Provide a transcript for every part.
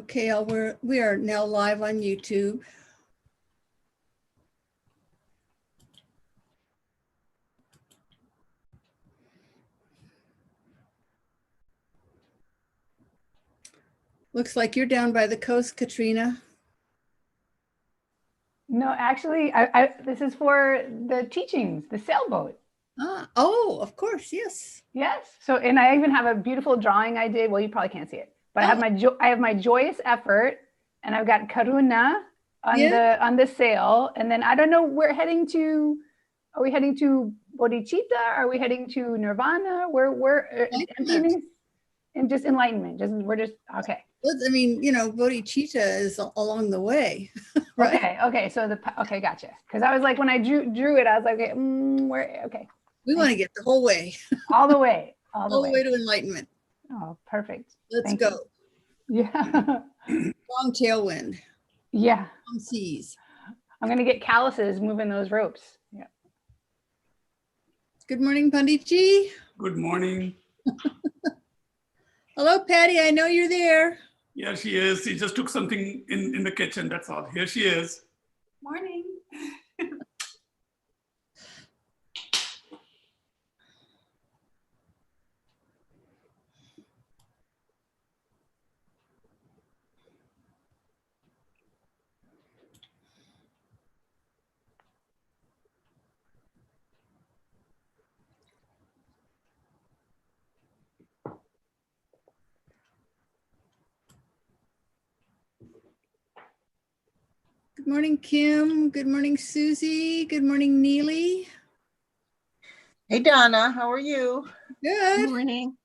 Okay, we are now live on YouTube. Looks like you're down by the coast, Katrina. No, actually, this is for the teachings, the sailboat. Ah, oh, of course, yes. Yes. So, and I even have a beautiful drawing I did. Well, you probably can't see it, but I have my joyous effort, and I've got Karuna on the sail, and then I don't know. We're heading to. Are we heading to bodhicitta? Are we heading to nirvana? We're emptiness and just enlightenment. We're just okay. I mean, you know, bodhicitta is along the way, right? Okay. So okay, gotcha. Because I was like, when I drew it, I was like, okay, okay. We want to get the whole way. All the way. All the way to enlightenment. Oh, perfect. Let's go. Yeah. Long tailwind. Yeah. Long seas. I'm going to get calluses moving those ropes. Yeah. Good morning, Panditji. Good morning. Hello, Patty. I know you're there. Yeah, she is. She just took something in the kitchen. That's all. Here she is. Morning. Good morning, Kim. Good morning, Susie. Good morning, Neely. Hey, Donna. How are you? Good. Good morning.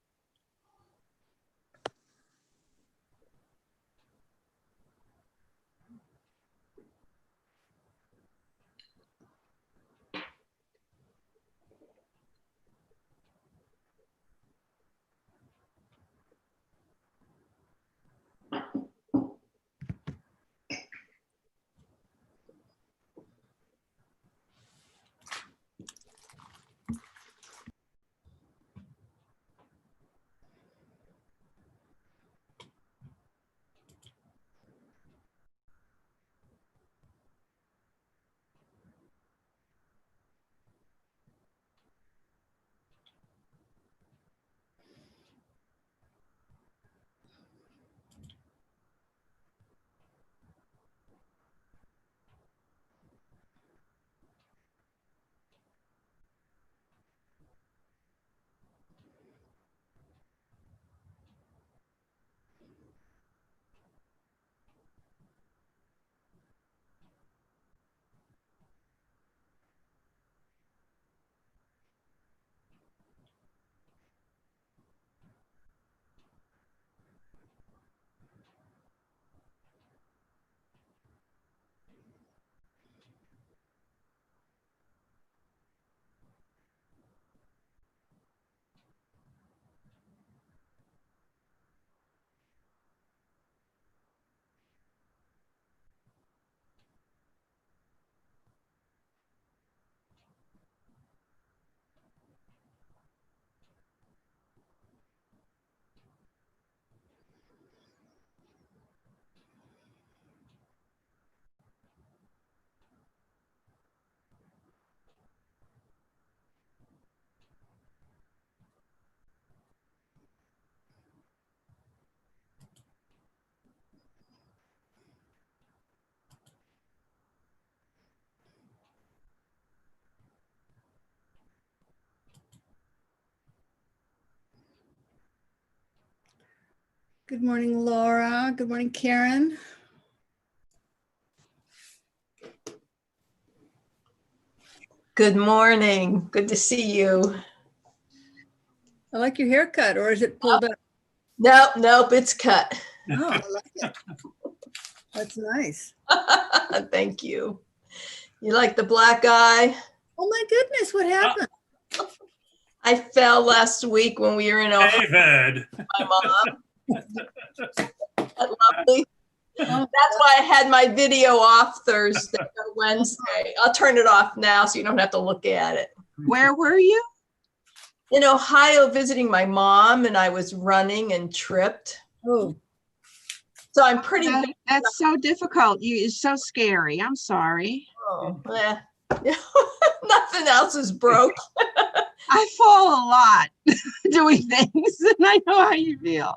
Good morning, Laura. Good morning, Karen. Good morning. Good to see you. I like your haircut, or is it pulled up? Nope, it's cut. Oh, I like it. That's nice. Thank you. You like the black eye? Oh my goodness, what happened? I fell last week when we were in Ohio. David. My mom. That lovely. That's why I had my video off Thursday or Wednesday. I'll turn it off now so you don't have to look at it. Where were you? In Ohio visiting my mom, and I was running and tripped. Oh. So I'm pretty. That's so difficult. It's so scary. I'm sorry. Oh, yeah. Nothing else is broke. I fall a lot doing things, and I know how you feel.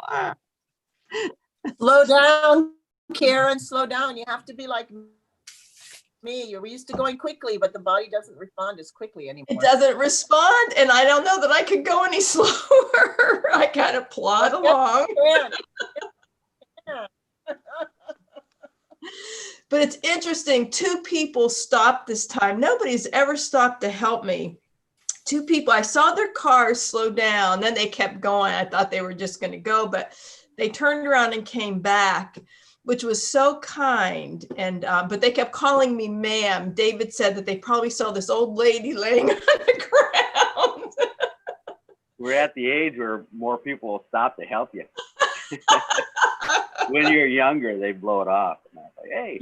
Slow down, Karen, slow down. You have to be like me. You're used to going quickly, but the body doesn't respond as quickly anymore. It doesn't respond, and I don't know that I could go any slower. I kind of plod along. Yeah. But it's interesting. 2 people stopped this time. Nobody's ever stopped to help me. 2 people, I saw their cars slow down. Then they kept going. I thought they were just going to go, but they turned around and came back, which was so kind. And but they kept calling me ma'am. David said that they probably saw this old lady laying on the ground. We're at the age where more people will stop to help you. When you're younger, they blow it off. And I was like, hey.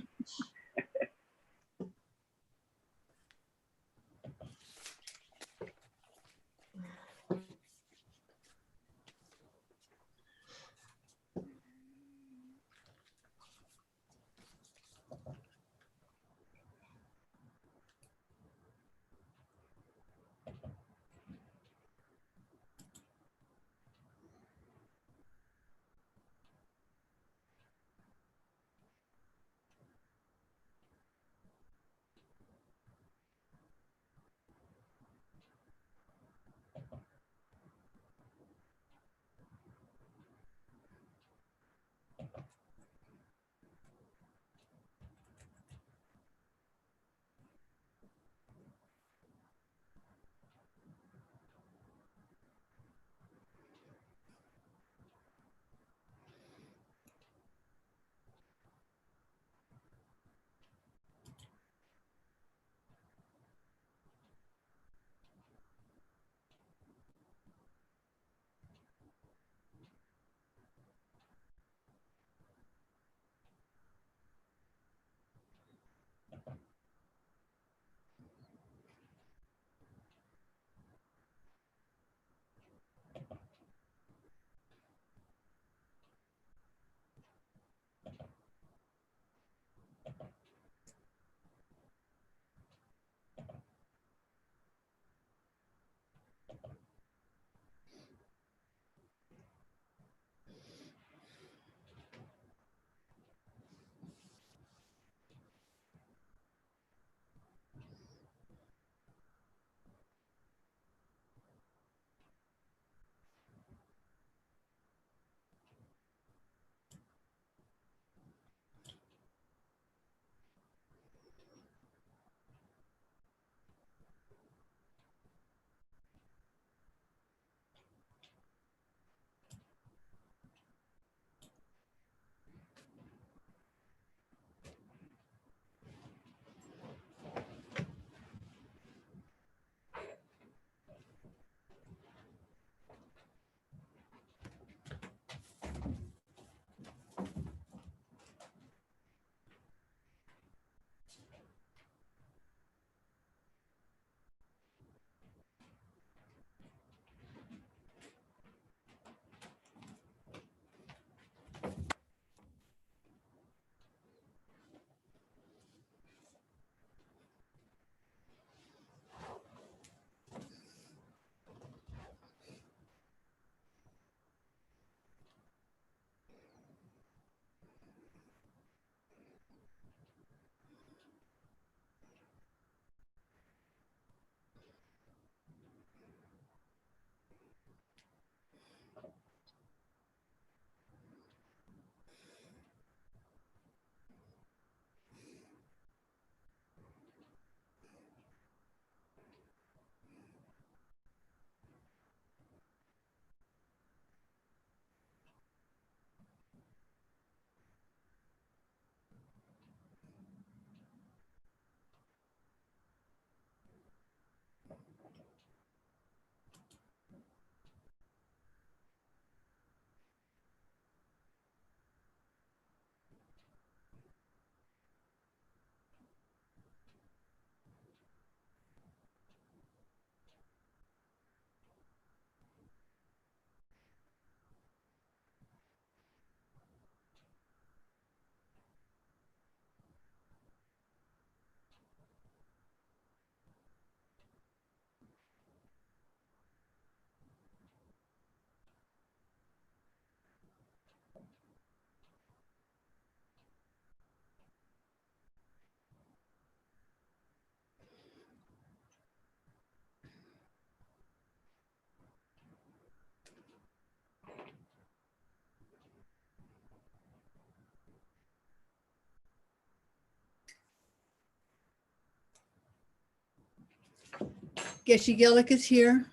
Geshe Gillick is here.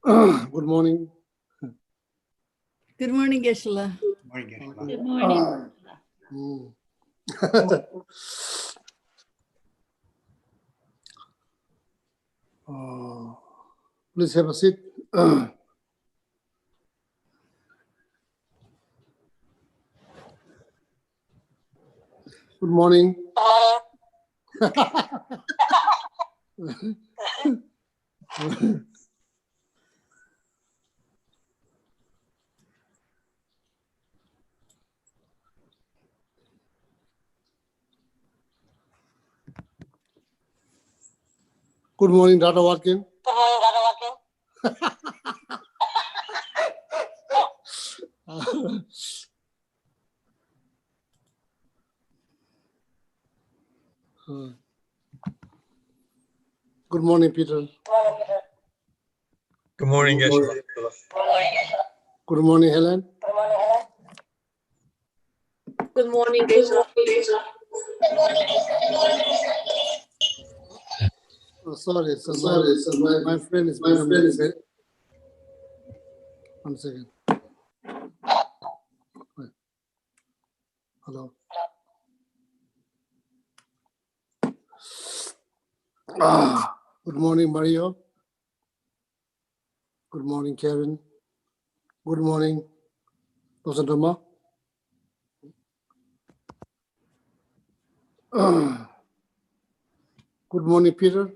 Good morning. Good morning, Geshe-la. Good morning. Mm. Please have a seat. Good morning. Good morning, Dr. Watkin. Good morning, Peter. Good morning, Geshe-la. Good morning, Helen. Good morning, Geshe-la. Oh, sorry, my friend is becoming very. One second. Wait. Hello. Good morning, Mario. Good morning, Karen. Good morning, Dr. Dharma. Good morning, Peter.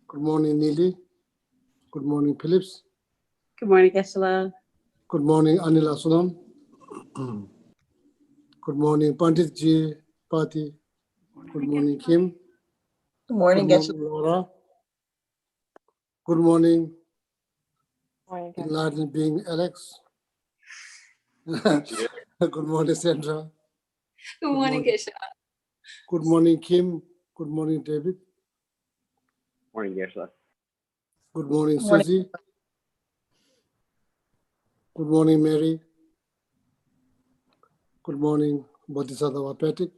Good morning, Neely. Good morning, Phillips. Good morning, Geshe-la. Good morning, Anila Sunam. Good morning, Pandit Ji Pati. Good morning, Kim. Good Good morning, morning, Geshe-la. Laura. Good morning, Morning, Geshe-la. enlightened being Alex. Good morning, Sandra. Good morning, Geshe-la. Good morning, Kim. Good morning, David. Morning, Geshe-la. Good morning, Good morning. Susie. Good morning, Mary. Good morning, Bodhisattva Patrick.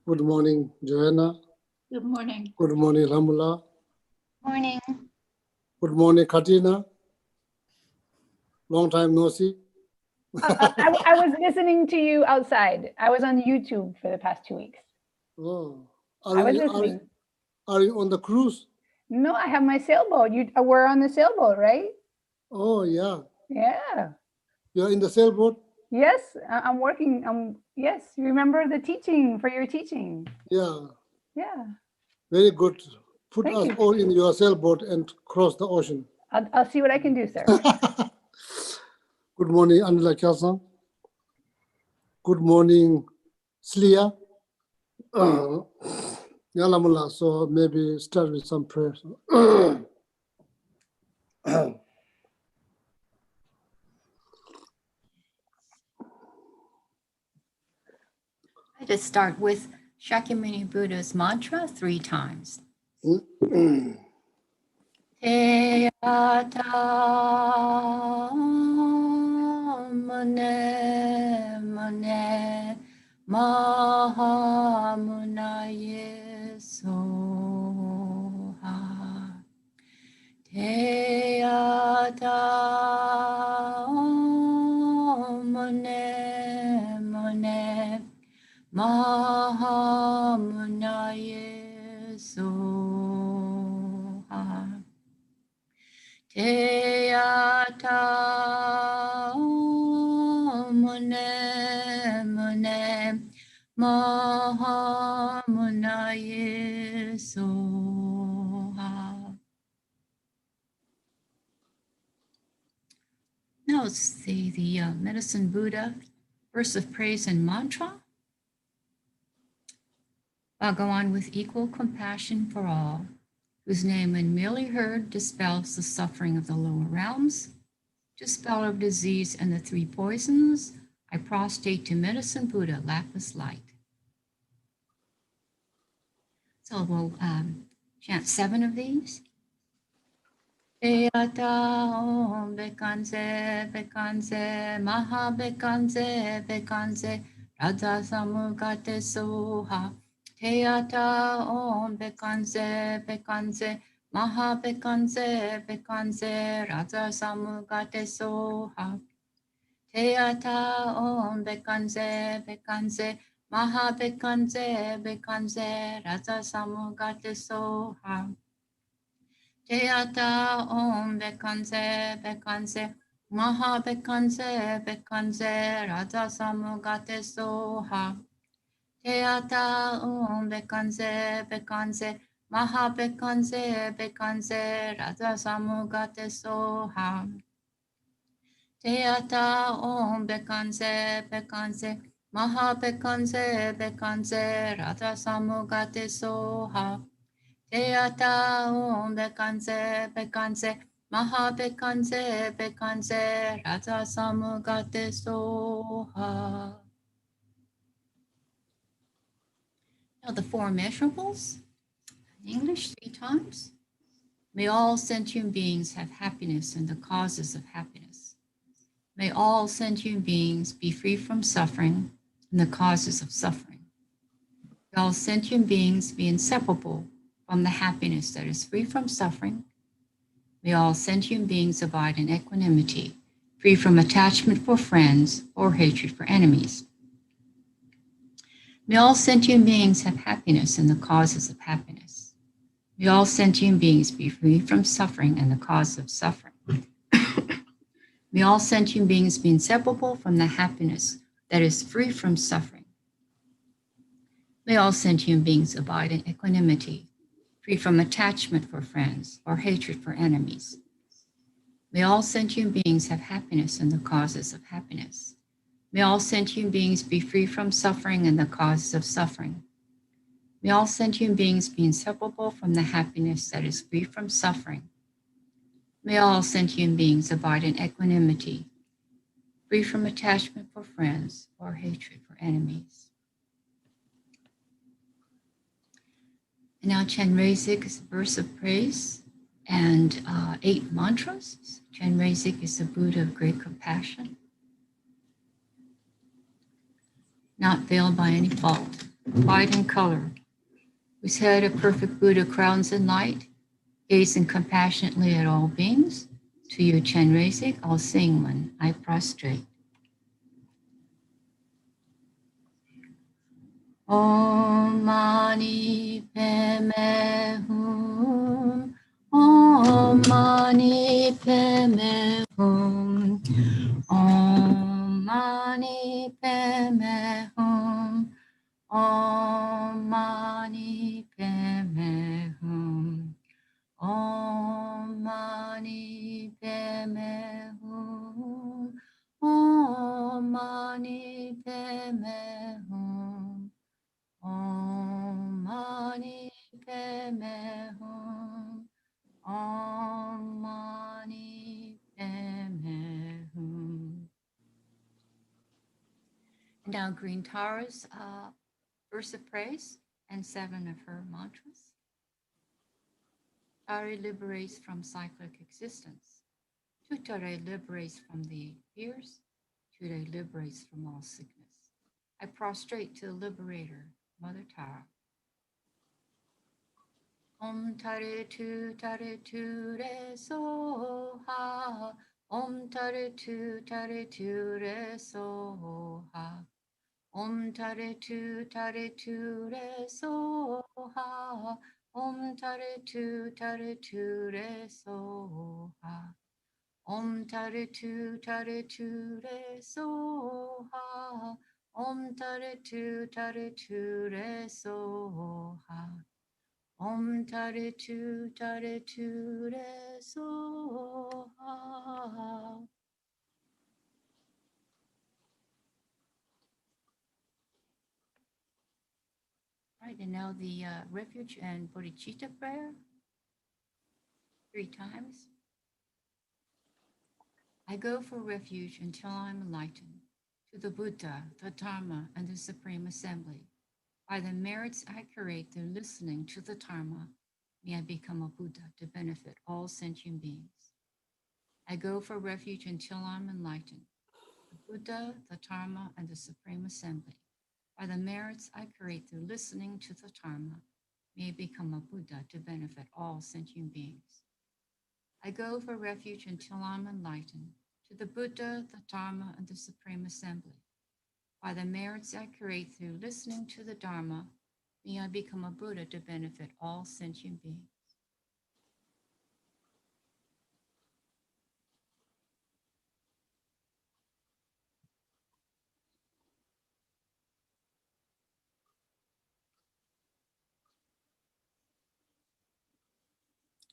Good morning, Joanna. Good morning. Good morning, Ramula. Morning. Good morning, Katrina. Long time no see. I was listening to you outside. I was on YouTube for the past 2 weeks. Oh, I was listening. are you on the cruise? No, I have my sailboat. We're on the sailboat, right? Oh, yeah. Yeah. You're in the sailboat? Yes, I'm working. Yes, remember the teaching for your teaching. Yeah, Yeah. very good. Put Thank us you. all in your sailboat and cross the ocean. I'll see what I can do, sir. Good morning, Anila Kyasan. Good morning, Slia. Yalamula, so maybe start with some prayers. I just start with Shakyamuni Buddha's mantra 3 times. Te ata mone mone maha munaye soha. Te ata mone mone maha munaye soha. Te ata mone mone maha munaye soha. Now let's see the Medicine Buddha verse of praise and mantra. Bhagawan with equal compassion for all, whose name when merely heard dispels the suffering of the lower realms, dispeller of disease and the 3 poisons, I prostrate to Medicine Buddha, lapis light. So we'll chant 7 of these. Teyata Om Bekanze Bekanze Maha Bekanze Bekanze Radha Samugate Soha. Teyata Om Bekanze Bekanze Maha Bekanze Bekanze Radha Samugate Soha. Teyata Om Bekanze Bekanze Maha Bekanze Bekanze Radha Samugate Soha. Teyata Om Bekanze Bekanze Maha Bekanze Bekanze Radha Samugate Soha. Teyata Om Bekanze Bekanze Maha Bekanze Bekanze Radha Samugate Soha. Teyata Om Bekanze Bekanze Maha Bekanze Bekanze Radha Samugate Soha. Teyata Om Bekanze Bekanze Maha Bekanze Bekanze Radha Samugate Soha. Now the four measurables, in English 3 times. May all sentient beings have happiness and the causes of happiness. May all sentient beings be free from suffering and the causes of suffering. May all sentient beings be inseparable from the happiness that is free from suffering. May all sentient beings abide in equanimity, free from attachment for friends or hatred for enemies. May all sentient beings have happiness and the causes of happiness. May all sentient beings be free from suffering and the cause of suffering. May all sentient beings be inseparable from the happiness that is free from suffering. May all sentient beings abide in equanimity, free from attachment for friends or hatred for enemies. May all sentient beings have happiness and the causes of happiness. May all sentient beings be free from suffering and the causes of suffering. May all sentient beings be inseparable from the happiness that is free from suffering. May all sentient beings abide in equanimity, free from attachment for friends or hatred for enemies. And now Chenrezig is a verse of praise and 8 mantras. Chenrezig is the Buddha of great compassion, not veiled by any fault, white in color, whose head a perfect Buddha crowns in light, gazing compassionately at all beings. To you, Chenrezig, I'll sing when I prostrate. Om Mani Padme Hum. Om Mani Padme Hum. Om Mani Padme Hum. Om Mani Padme Hum. Om Mani Padme Hum. Om Mani Padme Hum. Om Mani Padme Hum. Om Mani Padme Hum. And now Green Tara's verse of praise and 7 of her mantras. Tare liberates from cyclic existence. Tutare liberates from the fears. Ture liberates from all sickness. I prostrate to the liberator, Mother Tara. Om Tare Tu Re Soha. Om Tare Tu Re Soha. Om Tare Tu Re Soha. Om Tare Tu Re Soha. Om Tare Tu Re Soha. Om Tare Tu Re Soha. Om Tare Tu Re Soha. Right, and now the refuge and bodhicitta prayer 3 times. I go for refuge until I'm enlightened to the Buddha, the Dharma, and the Supreme Assembly. By the merits I curate through listening to the Dharma, may I become a Buddha to benefit all sentient beings. I go for refuge until I'm enlightened. The Buddha, the Dharma, and the Supreme Assembly. By the merits I create through listening to the Dharma, may I become a Buddha to benefit all sentient beings. I go for refuge until I'm enlightened. To the Buddha, the Dharma, and the Supreme Assembly. By the merits I create through listening to the Dharma, may I become a Buddha to benefit all sentient beings.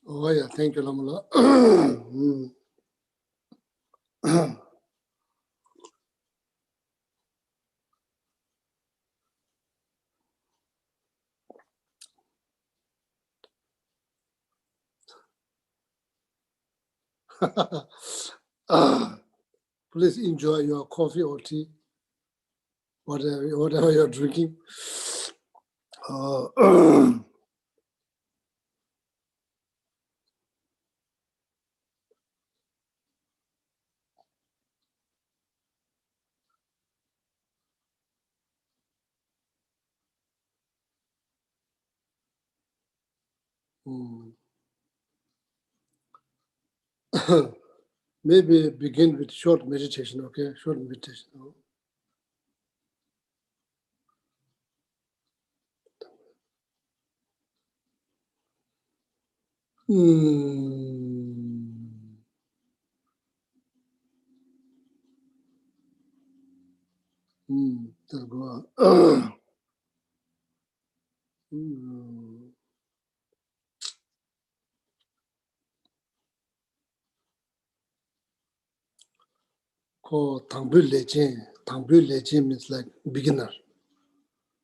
Oh yeah, thank you, Lamala. Please enjoy your coffee or tea, whatever you're drinking. Maybe begin with short meditation, okay? Short meditation. That'll go on. Called Tangbu Lechen means like beginner.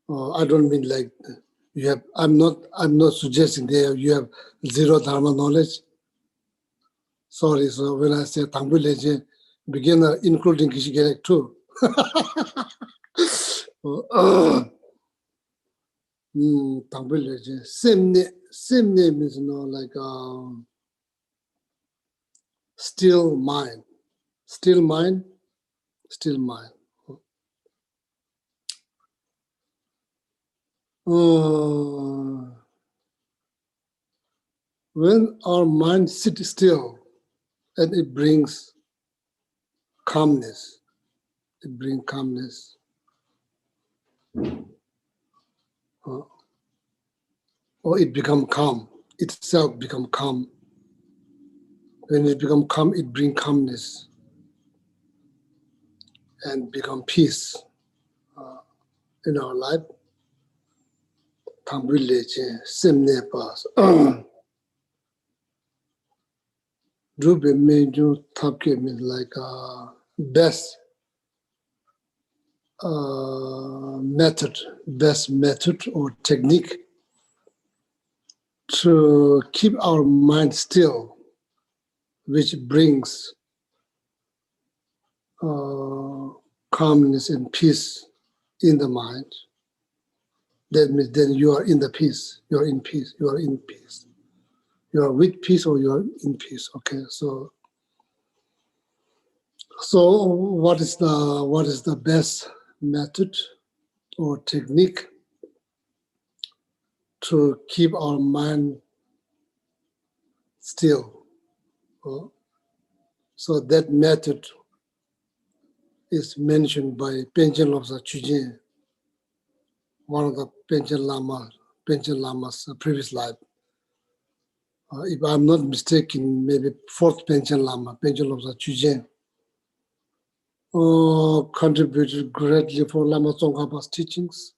I don't mean like you have. I'm not suggesting there you have zero Dharma knowledge. Sorry. So when I say Tangbu Lechen, beginner including Kishigerek too. Tangbu Lechen. Same name is like still mind. Still mind. Still mind. When our mind sits still, and it brings calmness. It brings calmness. Or it become calm. Itself become calm. When it become calm, it brings calmness and become peace in our life. Tangbu Lechen, Semne Pas. Drube Meju Tapke means like best method or technique to keep our mind still, which brings calmness and peace in the mind. That means then you are in the peace. You are in peace. You are in peace. You are with peace or you are in peace. Okay. So what is the best method or technique to keep our mind still? So that method is mentioned by Penchen Lobsa Chujin, one of the Penchen Lama's previous life. If I'm not mistaken, maybe fourth Penchen Lama, Penchen Lobsa Chujin, contributed greatly for Lama Tsongkhapa's teachings.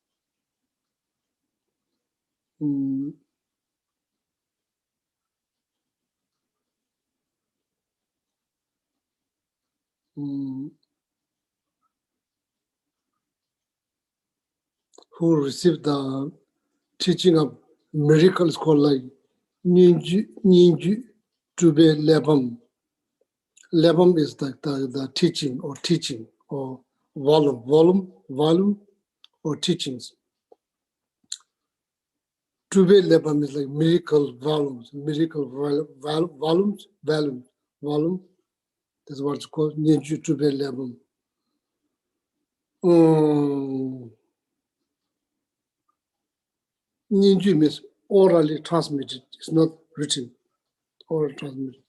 Who received the teaching of miracles called like Ninju Tube Lebam. Lebam is the teaching or volume or teachings. Tube Lebam is like volume. That's what's called Ninju Tube level. Ninju means orally transmitted. It's not written, orally transmitted.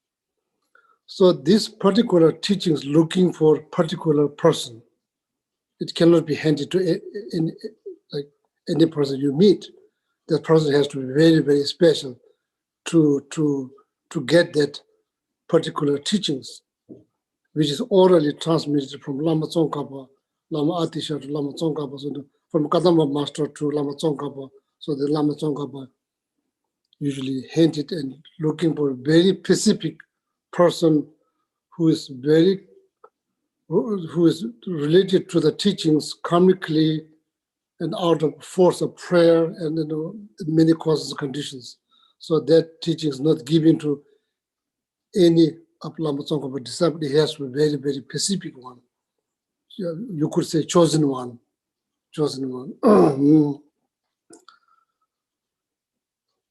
So this particular teaching is looking for particular person. It cannot be handed to any person you meet. That person has to be very, very special to get that particular teachings, which is orally transmitted from Lama Tsongkhapa, Lama Atisha to Lama Tsongkhapa, so from Kadamba Master to Lama Tsongkhapa. So the Lama Tsongkhapa usually handed and looking for a very specific person who is related to the teachings karmically and out of force of prayer and many causes and conditions. So that teaching is not given to any of Lama Tsongkhapa disciple. It has to be very, very specific one. You could say chosen one.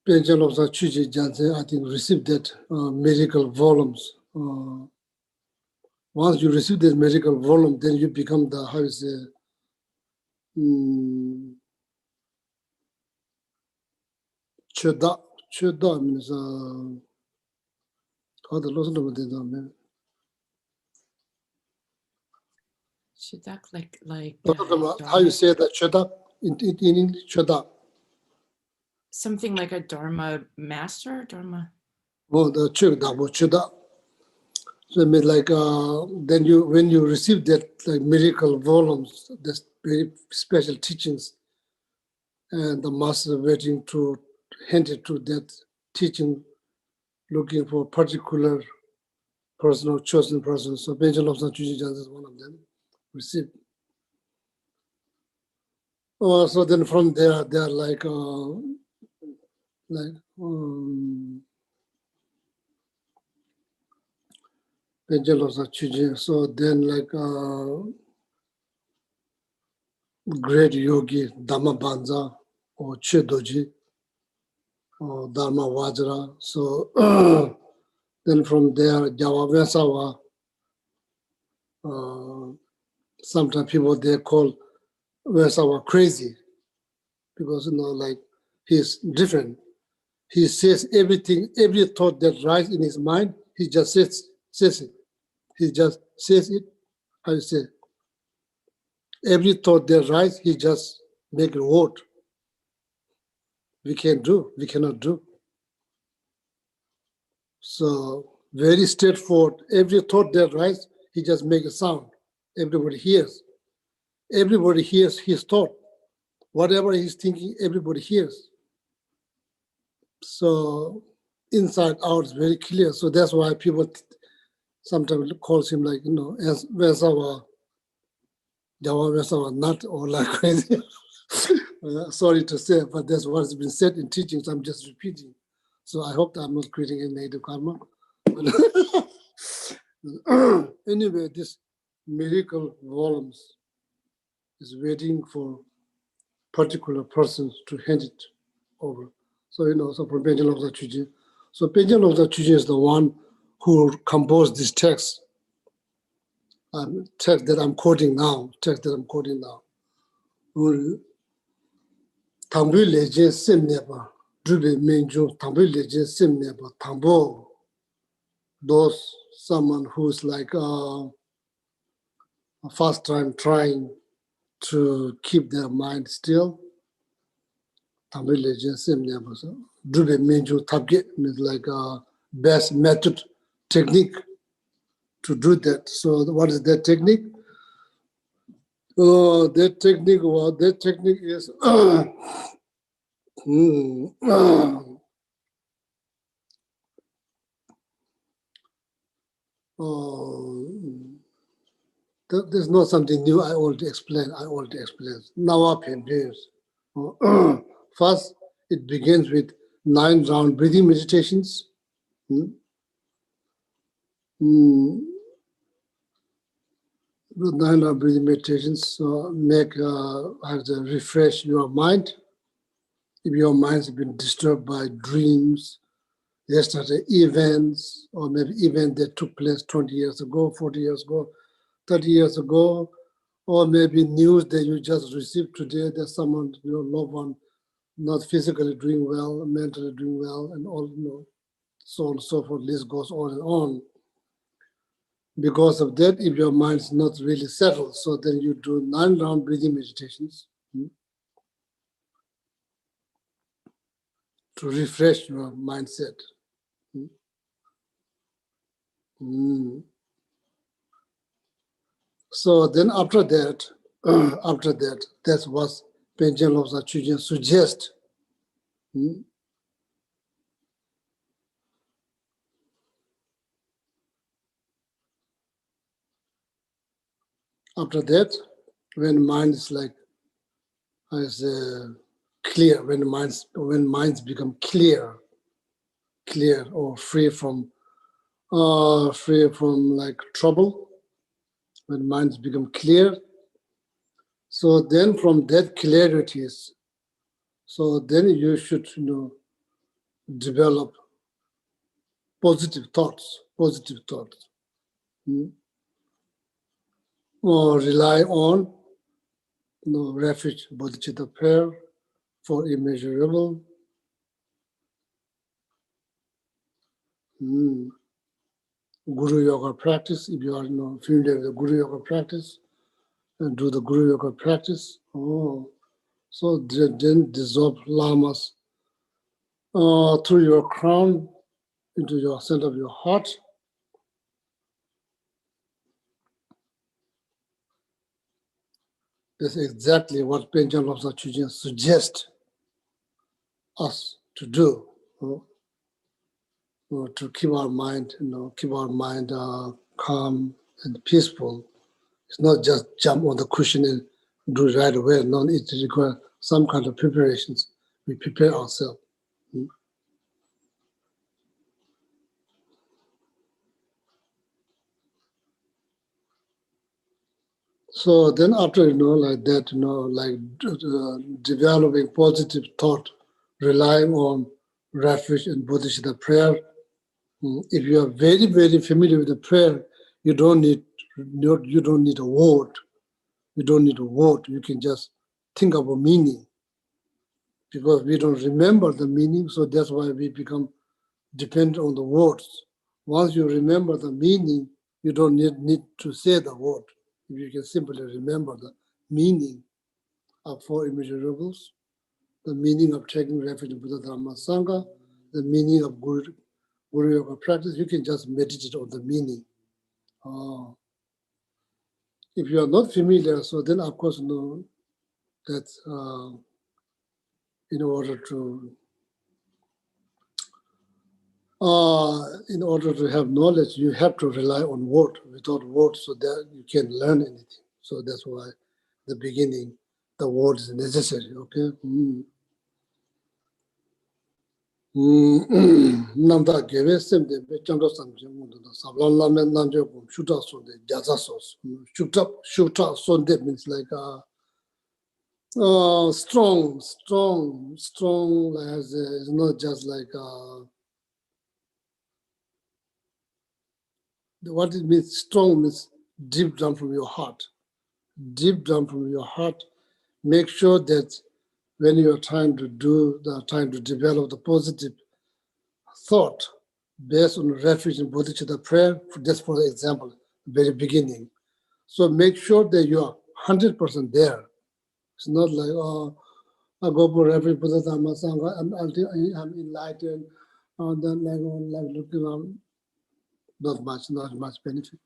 Pension Lobsa Chuji Jansen, I think, received that medical volumes. Once you receive that medical volume, then you become the, how is it, Cheda means, how the lost of the man. Shidak, like How you say that, Cheda? In English, Cheda. something like a Dharma master, Dharma. Oh, the Cheda. So I mean, like then when you receive that like miracle volumes, that's very special teachings, and the master waiting to hand it to that teaching, looking for particular person or chosen person. So Benjamin Lobsang Chuji Jan is one of them. Received. Oh, so then from there they are like Benjamin Lobsang Chuji. So then like great yogi Dhamma Banza or Chedoji or Dharma Vajra. So then from there, Java Vesawa, sometimes people they call Vesawa crazy because like he's different. He says everything, every thought that rises in his mind, he just says it. He just says it. How you say? Every thought that rises, he just make a word. We cannot do. So very straightforward. Every thought that rises, he just make a sound. Everybody hears. Everybody hears his thought. Whatever he's thinking, everybody hears. So inside out is very clear. So that's why people sometimes calls him like, as Vesawa, Java Vesawa nut or like crazy. Sorry to say, but that's what's been said in teachings. I'm just repeating. So I hope that I'm not creating any negative karma. Anyway, this miracle volumes is waiting for particular persons to hand it over. So, so from Penjan Lobsang Chuji. So Penjan Lobsang Chuji is the one who composed this text. Text that I'm quoting now. Tambu leje sim neba, drube menju, tambu leje sim neba, tambo. Those someone who's like a first time trying to keep their mind still. Tambu leje sim neba, so drube menju tabge means like a best method technique to do that. So what is that technique? That technique is there's not something new. I already explained. Now up here. First, it begins with 9 round breathing meditations. With 9 round breathing meditations, make have to refresh your mind. If your mind has been disturbed by dreams, yesterday events, or maybe event that took place 20 years ago, 40 years ago, 30 years ago, or maybe news that you just received today that someone, your loved one, not physically doing well, mentally doing well, and all, so on and so forth, list goes on and on. Because of that, if your mind is not really settled, so then you do 9-round breathing meditations to refresh your mindset. So then after that, that's what Pension Laws are choosing suggest. After that, when mind is like clear, when minds become clear or free from like trouble, when minds become clear. So then from that clarity, so then you should develop positive thoughts, or rely on refuge, bodhicitta prayer for immeasurable. Guru Yoga practice, if you are familiar with the Guru Yoga practice, and do the Guru Yoga practice. So then dissolve lamas through your crown into your center of your heart. That's exactly what Penjan Lobsang Chujin suggests us to do. To keep our mind, calm and peaceful. It's not just jump on the cushion and do it right away. No, it requires some kind of preparations. We prepare ourselves. So then after, like that, developing positive thought, relying on refuge and bodhicitta prayer. If you are very, very familiar with the prayer, you don't need a word. You don't need a word. You can just think of a meaning, because we don't remember the meaning. So that's why we become dependent on the words. Once you remember the meaning, you don't need to say the word. If you can simply remember the meaning of four immeasurables, the meaning of taking refuge in Buddha, Dharma, Sangha, the meaning of Guru Yoga practice, you can just meditate on the meaning. If you are not familiar, so then of course, that's in order to have knowledge, you have to rely on word. Without word, so that you can't learn anything. So that's why the beginning, the word is necessary. Okay. Namda geve semde be chando samje mundo da sablan lamen namje kum shuta sonde jaza sos. Shuta sonde means like strong. As it's not just like what it means. Strong means deep down from your heart. Deep down from your heart, make sure that when you are trying to develop the positive thought based on refuge and bodhicitta prayer, just for example, very beginning. So make sure that you are 100% there. It's not like, I go for refuge, Buddha, Dharma, Sangha, I'm enlightened, then like looking around. Not much benefit.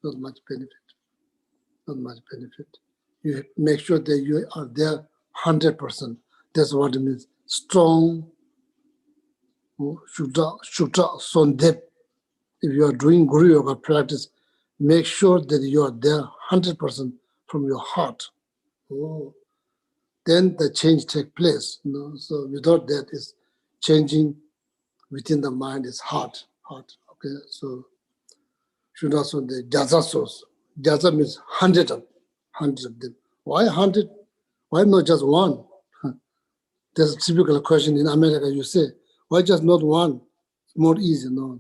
You make sure that you are there 100%. That's what it means. Strong, Shukta, Sondep. If you are doing Guru Yoga practice, make sure that you are there 100% from your heart. Then the change takes place. So without that, is changing within the mind is hard. Okay, so Shukta, the Jaza source. Jaza means 100 of them. Why 100? Why not just one? That's a typical question in America. You say, why just not one? more easy. No,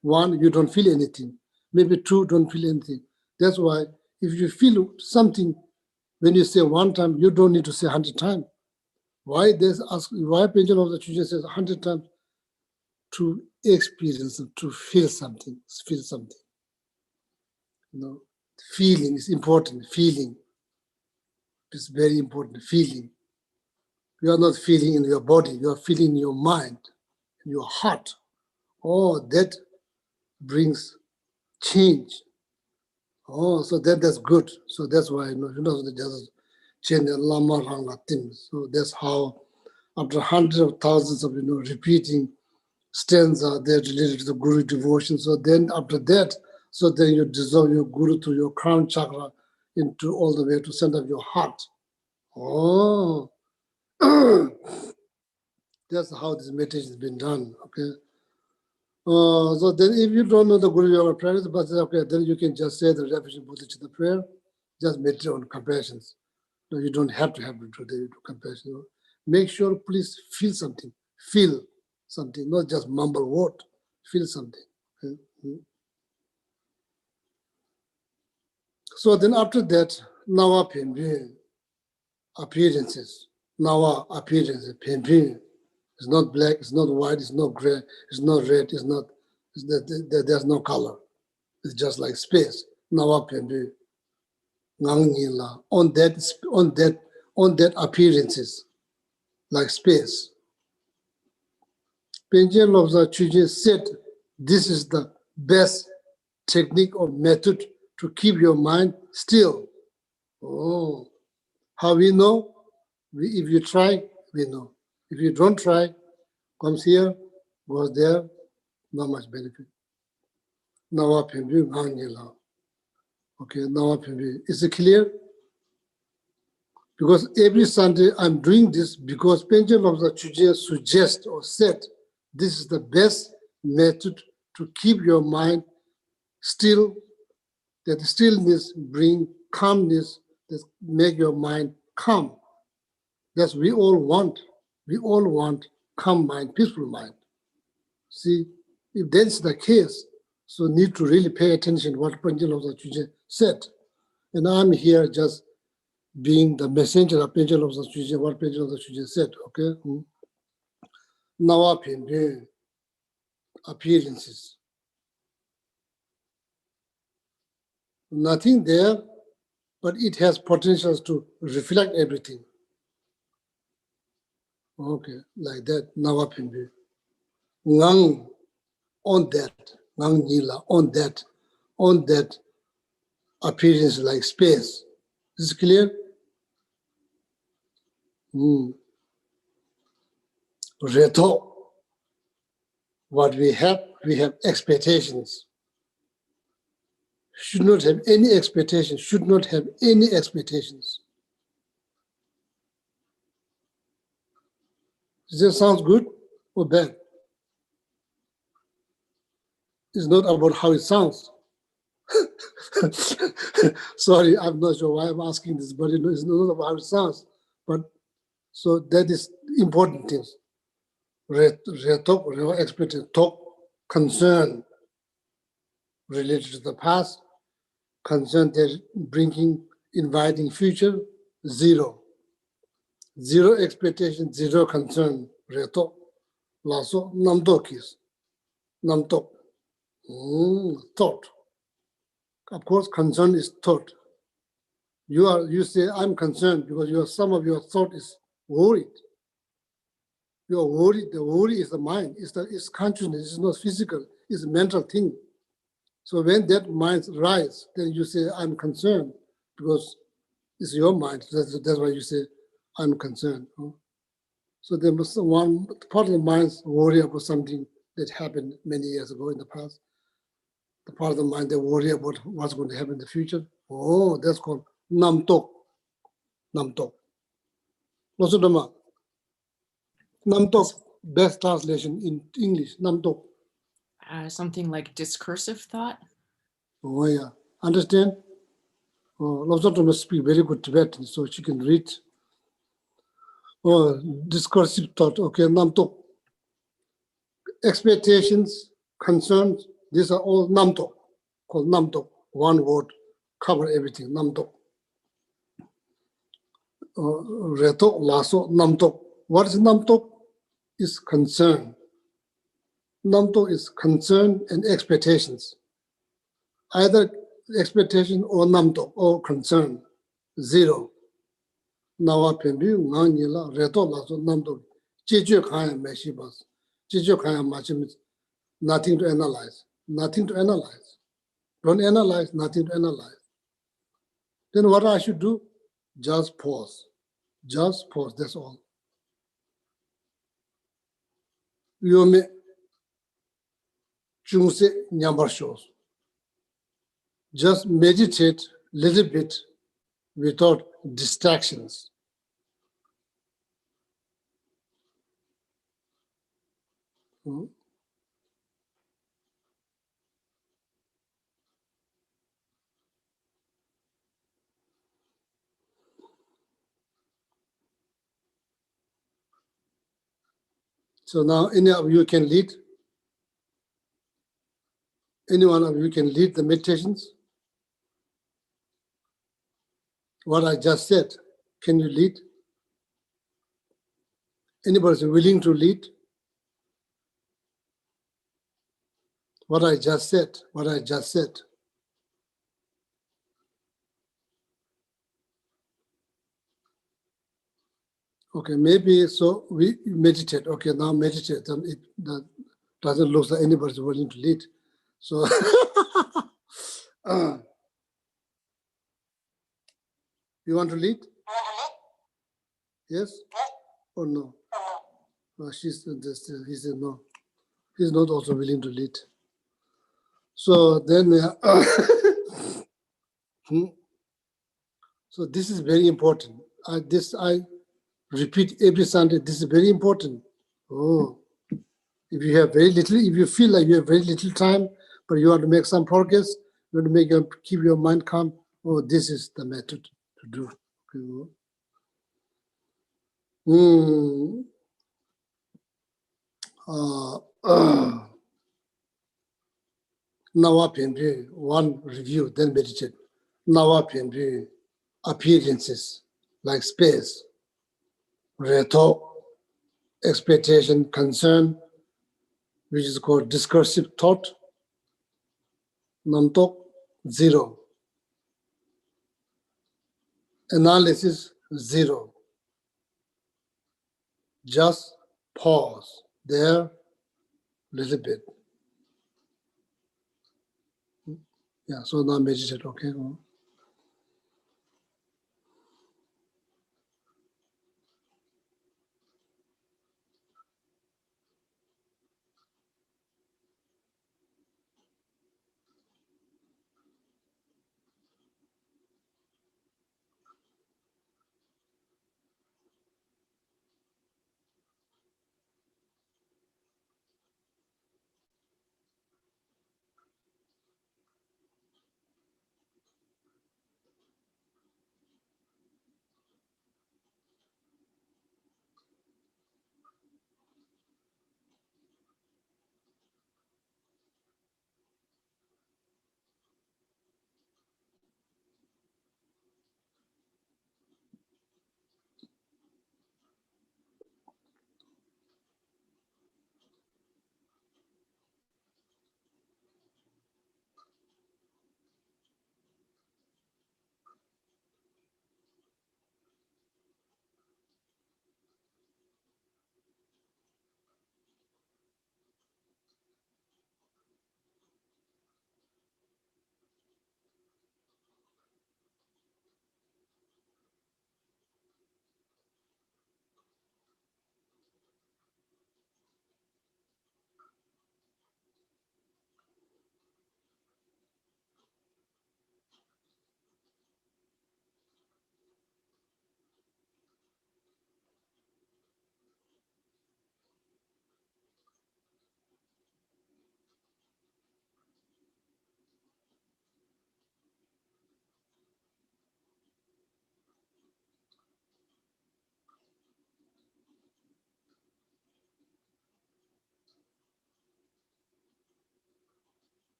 one, you don't feel anything. Maybe two, don't feel anything. That's why if you feel something, when you say one time, you don't need to say 100 times. Why why Pendulum of the Children says 100 times? To experience, to feel something, You know, feeling is important. Feeling is very important. Feeling. You are not feeling in your body. You are feeling in your mind, in your heart. Oh, that brings change. Oh, so that's good. So that's why just change the lama ranga things. So that's how, after hundreds of thousands of repeating stanza that related to the Guru devotion. So then after that, so then you dissolve your Guru to your crown chakra into all the way to center of your heart. Oh, that's how this meditation has been done. Okay. So then if you don't know the Guru Yoga prayers, but okay, then you can just say the repetition Bodhicitta prayer, just meditate on compassions. No, you don't have to do the compassion. Make sure, please feel something, not just mumble word, feel something. Okay? So then after that, Nawa Pembe, appearances. Nawa appearances, Pembe. It's not black, it's not white, it's not gray, it's not red, there's no color. It's just like space. Nawa Pembe. On that appearances, like space. Penjel Lobsa Chujin said, this is the best technique or method to keep your mind still. Oh, how we know? If you try, we know. If you don't try, comes here, goes there, not much benefit. Nawa Pembi Ngangila. Okay, Nawa Pembi. Is it clear? Because every Sunday I'm doing this because Penjel of the Chujin suggests or said, this is the best method to keep your mind still, that stillness bring calmness, that make your mind calm. That's we all want. We all want calm mind, peaceful mind. See, if that's the case, so need to really pay attention what Penjel of the Chujin said. And I'm here just being the messenger of Penjel of the Chujin, what Penjel of the Chujin said, okay? Nawa Pembe, appearances. Nothing there, but it has potentials to reflect everything. Okay, like that, Nawa Pembe. Ngang, on that, Ngang Nila, on that appearance like space. Is it clear? Reto, what we have expectations. Should not have any expectations, Does that sound good or bad? It's not about how it sounds. Sorry, I'm not sure why I'm asking this, but it's not about how it sounds. But so that is important things. Talk, concern related to the past, concern that bringing, inviting future, zero. Zero expectation, zero concern. Reto, laso, namtokis, namtok. Thought. Of course, concern is thought. You say I'm concerned because some of your thought is worried. You are worried. The worry is the mind. It's consciousness. It's not physical. It's a mental thing. So when that mind rise, then you say I'm concerned because it's your mind. That's why you say I'm concerned. So there must one part of the mind worry about something that happened many years ago in the past. The part of the mind that worry about what's going to happen in the future. Oh, that's called namtok. Namtok. Losodama. Namtok. Best translation in English. Namtok. Something like discursive thought. Oh yeah. Understand? Oh, Losodama speak very good Tibetan, so she can read. Oh, discursive thought. Okay, namtok. expectations, concerns, these are all namtok, called namtok. One word cover everything, namtok. Reto, laso, namtok. What is namtok? Is concern. Namtok is concern and expectations. Either expectation or namtok or concern. Zero. Nawa pembi ngangila reto laso namtok. Jeju kaya meshibas. Jeju kaya machim. Nothing to analyze. Nothing to analyze. Don't analyze, nothing to analyze. Then what I should do? Just pause. Just pause, that's all. Yome chungse nyambar shows. Just meditate a little bit without distractions. Hmm? So now any of you can lead. Any one of you can lead the meditations. What I just said, can you lead? Anybody willing to lead? What I just said, what I just said. Okay, maybe so we meditate. Okay, now meditate. And that doesn't look like anybody's willing to lead. So you want to lead? Yes or no? He said no. He's not also willing to lead. So then, so this is very important. I repeat every Sunday. This is very important. Oh, if you have very little, if you feel like you have very little time, but you want to make some progress, you want to keep your mind calm. Oh, this is the method to do. Nawa Pembe, one review, then meditate. Nawa Pembe, appearances like space, reto, expectation, concern, which is called discursive thought. Namtok, zero. Analysis, zero. Just pause there a little bit. Yeah, so now meditate, okay?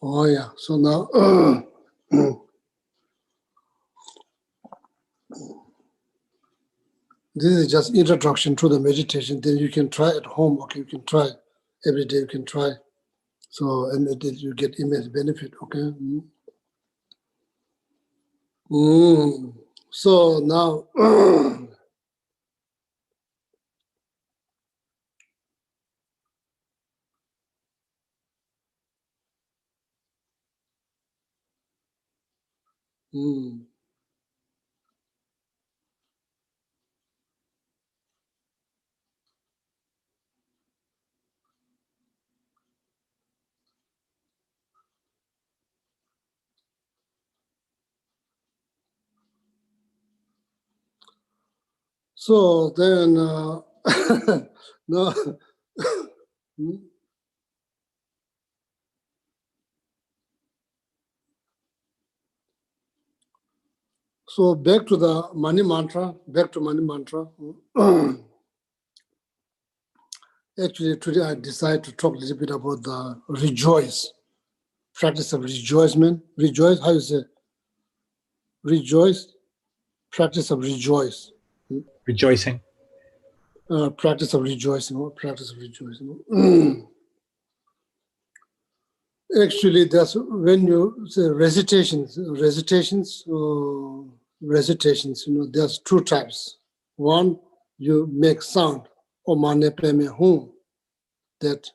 Oh yeah. So now this is just introduction to the meditation. Then you can try at home. Okay, you can try every day. You can try. So and you get immense benefit. Okay. So now. So then, no. So back to the money mantra. Back to money mantra. Actually, today I decided to talk a little bit about the rejoice, practice of rejoicement. Rejoice, how you say? Rejoice, practice of rejoice. Rejoicing. Practice of rejoicing. Practice of rejoicing. Actually, that's when you say recitations. Recitations. There's two types. One, you make sound. Om mane padme hum. That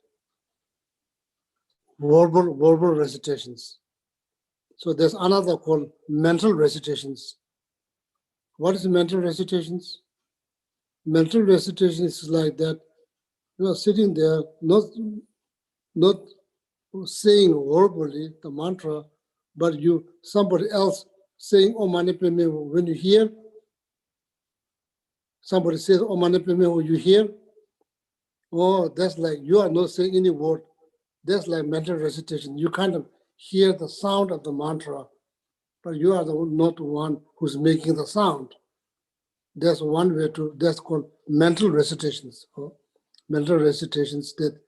verbal recitations. So there's another called mental recitations. What is mental recitations? Mental recitations is like that. You are sitting there, not saying verbally the mantra, but somebody else saying Om Mani Padme Hum. When you hear somebody says Om Mani Padme Hum, you hear, oh, that's like you are not saying any word. That's like mental recitation. You kind of hear the sound of the mantra, but you are not the one who's making the sound. That's one way that's called mental recitations. Mental recitations that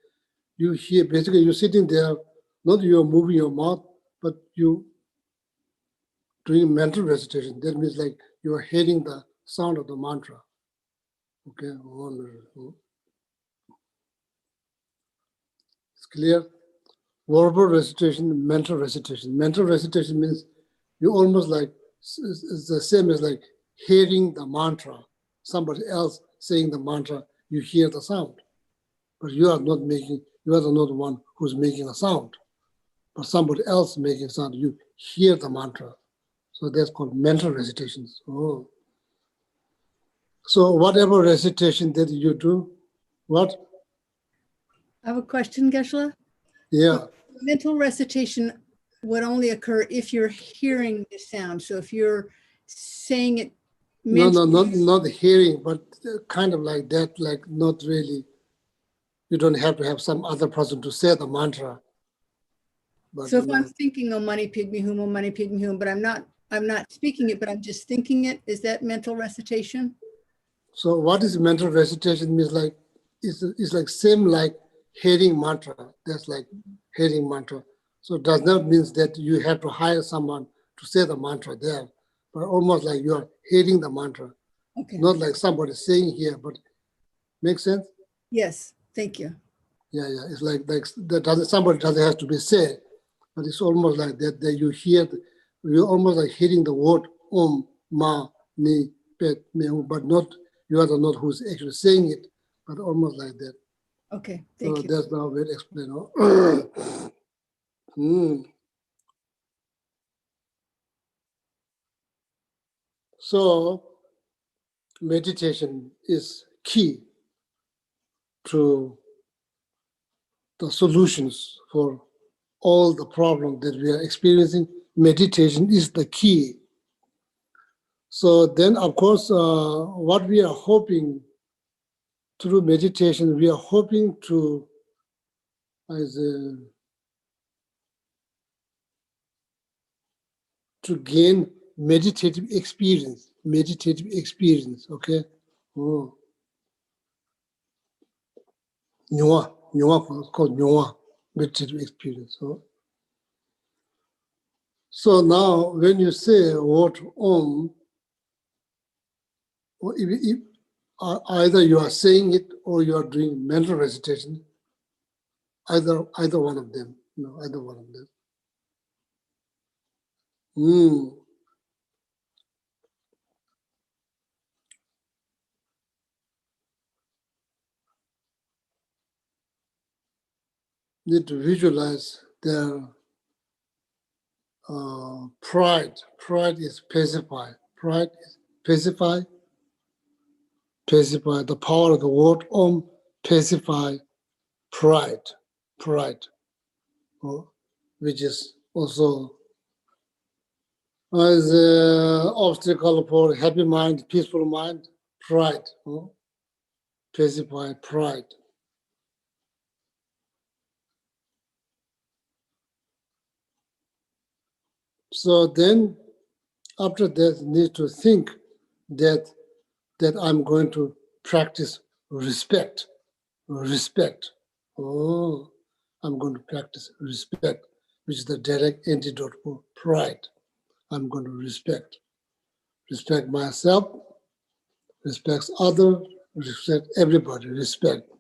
you hear, basically you're sitting there, not you're moving your mouth, but you doing mental recitation. That means like you are hearing the sound of the mantra. Okay, it's clear? Verbal recitation, mental recitation. Mental recitation means you almost like, it's the same as like hearing the mantra. Somebody else saying the mantra, you hear the sound. But you are not the one who's making a sound. But somebody else making sound, you hear the mantra. So that's called mental recitations. Oh. So whatever recitation that you do, what? I have a question, Geshe-la. Yeah. Mental recitation would only occur if you're hearing the sound. So if you're saying it mentally. No, not hearing, but kind of like that, like not really. You don't have to have some other person to say the mantra. But, So if I'm thinking Om Mani Padme Hum, Om Mani Padme Hum, but I'm not speaking it, but I'm just thinking it, is that mental recitation? So what is mental recitation means like, it's like same like hearing mantra. That's like hearing mantra. So it does not mean that you have to hire someone to say the mantra there, but almost like you are hearing the mantra. Okay. Not like somebody saying here, but make sense? Yes, thank you. Yeah. It's like that somebody doesn't have to be said, but it's almost like that you hear, you're almost like hearing the word Om, Ma, Ni, Pet, Me, but not, you are not who's actually saying it, but almost like that. Okay, thank you. That's the way to explain. So meditation is key to the solutions for all the problems that we are experiencing. Meditation is the key. So then, of course, what we are hoping through meditation, we are hoping to gain meditative experience. Okay. Nyua, called nyua, meditative experience. So now when you say word Om, either you are saying it or you are doing mental recitation, either one of them, either one of them. Need to visualize their pride. Pride is pacify. Pride is pacify. Pacify. The power of the word Om, pacify pride. Pride. Which is also as an obstacle for happy mind, peaceful mind. Pride. Pacify pride. So then, after that, need to think that I'm going to practice respect. Respect. Oh, I'm going to practice respect, which is the direct antidote for pride. I'm going to respect. Respect myself, respect others, respect everybody, respect.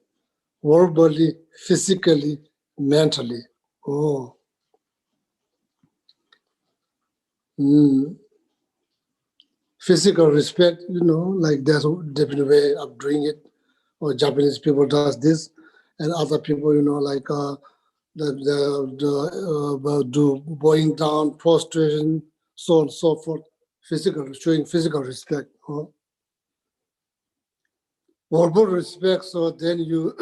Verbally, physically, mentally. Oh. Physical respect, like there's a different way of doing it. Or Japanese people does this, and other people, like do bowing down, prostration, so on and so forth. Physical, showing physical respect. Verbal respect, so then you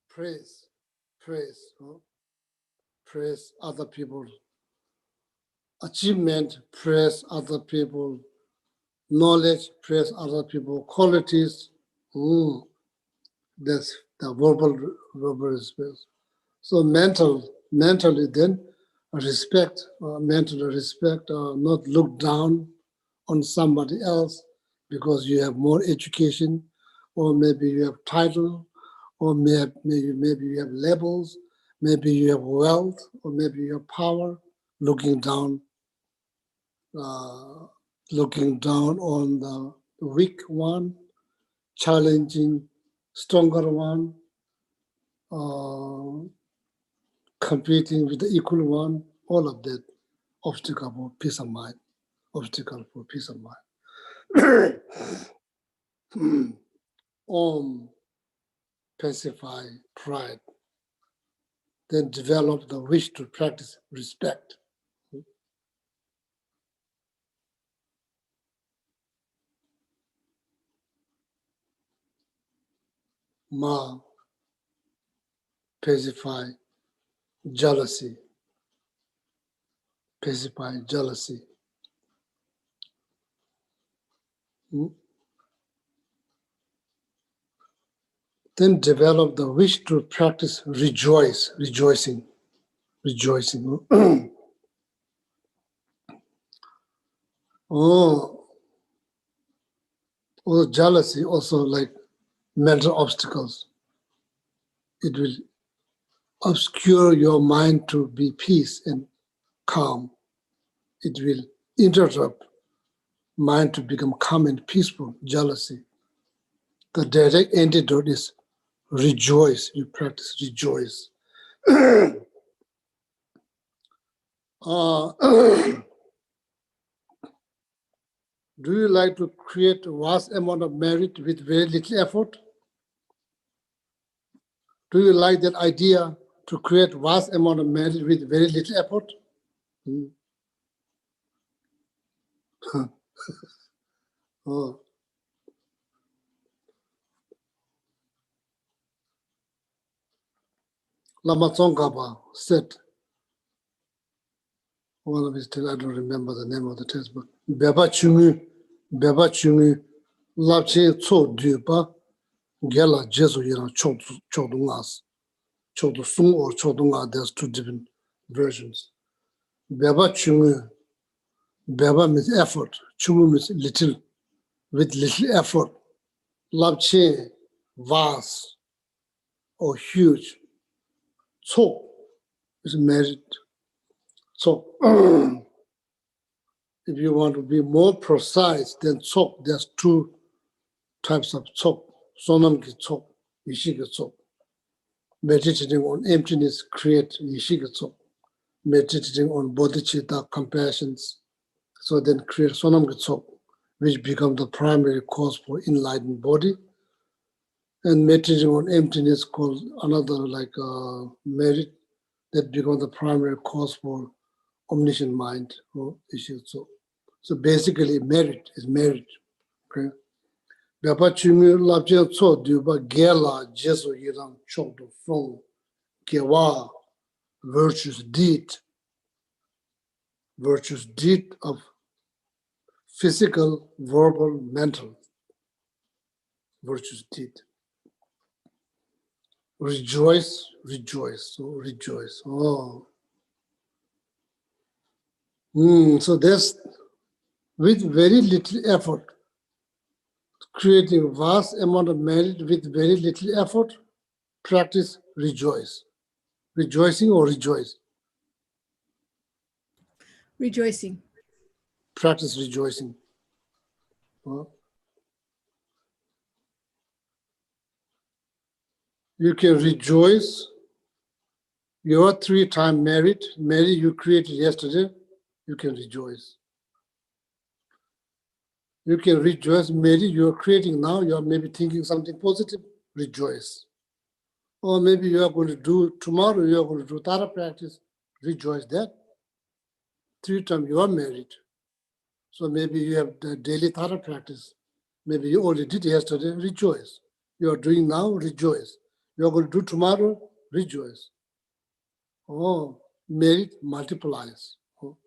praise, praise other people's achievement, praise other people. Knowledge, praise other people, qualities. That's the verbal respect. So mentally then respect, mental respect, not look down on somebody else because you have more education, or maybe you have title, or maybe you have labels, maybe you have wealth, or maybe you have power. Looking down on the weak one, challenging stronger one, competing with the equal one, all of that obstacle for peace of mind. Obstacle for peace of mind. Om, pacify pride. Then develop the wish to practice respect. Ma, pacify jealousy. Pacify jealousy. Then develop the wish to practice rejoicing. Jealousy also like mental obstacles. It will obscure your mind to be peace and calm. It will interrupt mind to become calm and peaceful, jealousy. The direct antidote is rejoice. You practice rejoice. Do you like to create a vast amount of merit with very little effort? Do you like that idea to create vast amount of merit with very little effort? Lama Tsongkhapa said, one of his texts, I don't remember the name of the textbook. Beba chungu, lapche tso dupa, gela jesu yira chodungas. Chodusung or chodunga, there's two different versions. Beba chungu, beba means effort, chungu means little, with little effort. Lapche, vast. or huge. Chok is married. So if you want to be more precise than chok, there's two types of chok. Sonam ki chok, yishi ki chok. Meditating on emptiness create yishi ki chok. Meditating on bodhicitta, compassions, so then create sonam ki chok, which become the primary cause for enlightened body. And meditating on emptiness cause another like merit that become the primary cause for omniscient mind or issue. So basically merit is merit. Okay. Bapa chungu labjian cho duba gela jesu yirang chok do fong gewa virtuous deed of physical, verbal, mental virtuous deed. Rejoice, rejoice, oh, rejoice. Oh. So there's, with very little effort, creating vast amount of merit with very little effort, practice rejoice. Rejoicing or rejoice? Rejoicing. Practice rejoicing. You can rejoice. You are 3-time married. Mary, you created yesterday. You can rejoice. You can rejoice. Mary, you are creating now. You are maybe thinking something positive. Rejoice. Or maybe you are going to do tomorrow. You are going to do Tara practice. Rejoice that. 3 times you are married. So maybe you have the daily Tara practice. Maybe you already did yesterday. Rejoice. You are doing now. Rejoice. You are going to do tomorrow. Rejoice. Oh, merit multiplies. Oh.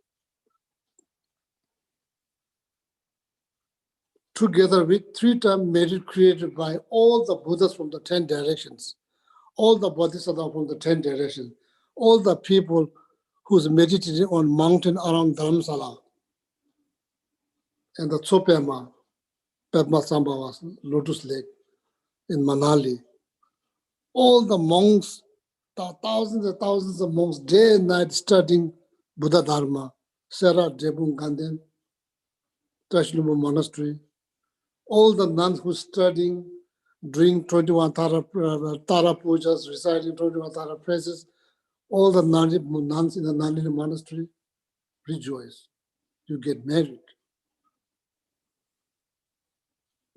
Together with 3-time merit created by all the Buddhas from the 10 directions, all the Bodhisattvas from the 10 directions, all the people who's meditating on mountain around Dharamsala and the Tsopema, Padmasambhava's Lotus Lake in Manali, all the monks, thousands and thousands of monks, day and night studying Buddha Dharma, Sarah Debun Ganden, Tashluma Monastery, all the nuns who studying, doing 21 Tara pujas, reciting 21 Tara praises, all the nuns in the Nandini monastery, rejoice. You get married.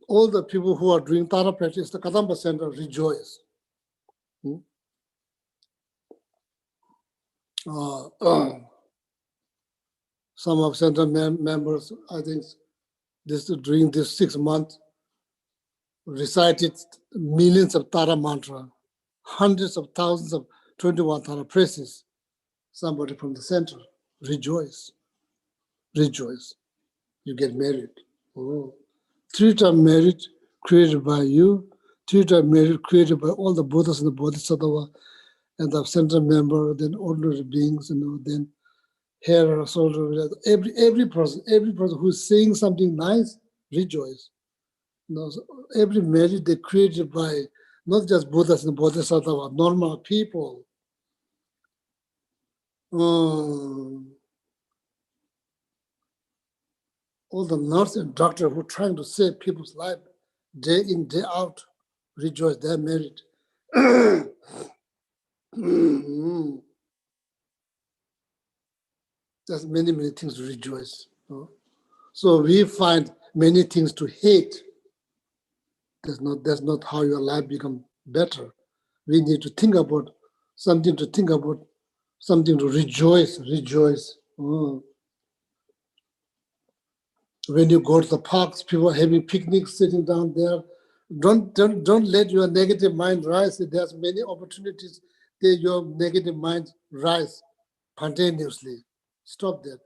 All the people who are doing Tara practice, the Kadamba Center, rejoice. Some of center members, I think, during this 6 months, recited millions of Tara mantra, hundreds of thousands of 21 Tara praises. Somebody from the center, rejoice, rejoice. You get married. Oh. 3-time marriage created by you, 3-time marriage created by all the Buddhas and the Bodhisattvas and the center member, then ordinary beings, then hair, soldier, every person who's saying something nice, rejoice. So every marriage they created by not just Buddhas and Bodhisattvas, normal people. All the nurse and doctor who are trying to save people's life day in, day out, rejoice, they're married. There's many, many things to rejoice. So we find many things to hate. That's not how your life becomes better. We need to think about something to rejoice. When you go to the parks, people are having picnics, sitting down there. Don't let your negative mind rise. There's many opportunities that your negative mind rise spontaneously. Stop that.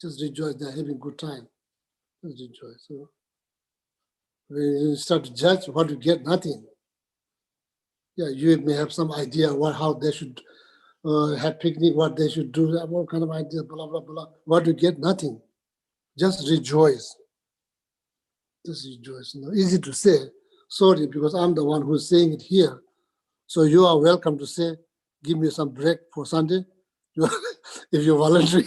Just rejoice. They're having a good time. Just rejoice. So when you start to judge what you get, nothing. Yeah, you may have some idea how they should have picnic, what they should do, what kind of idea, blah, blah, blah. What you get, nothing. Just rejoice. Just rejoice. Easy to say. Sorry, because I'm the one who's saying it here. So you are welcome to say, give me some break for Sunday, if you're voluntary.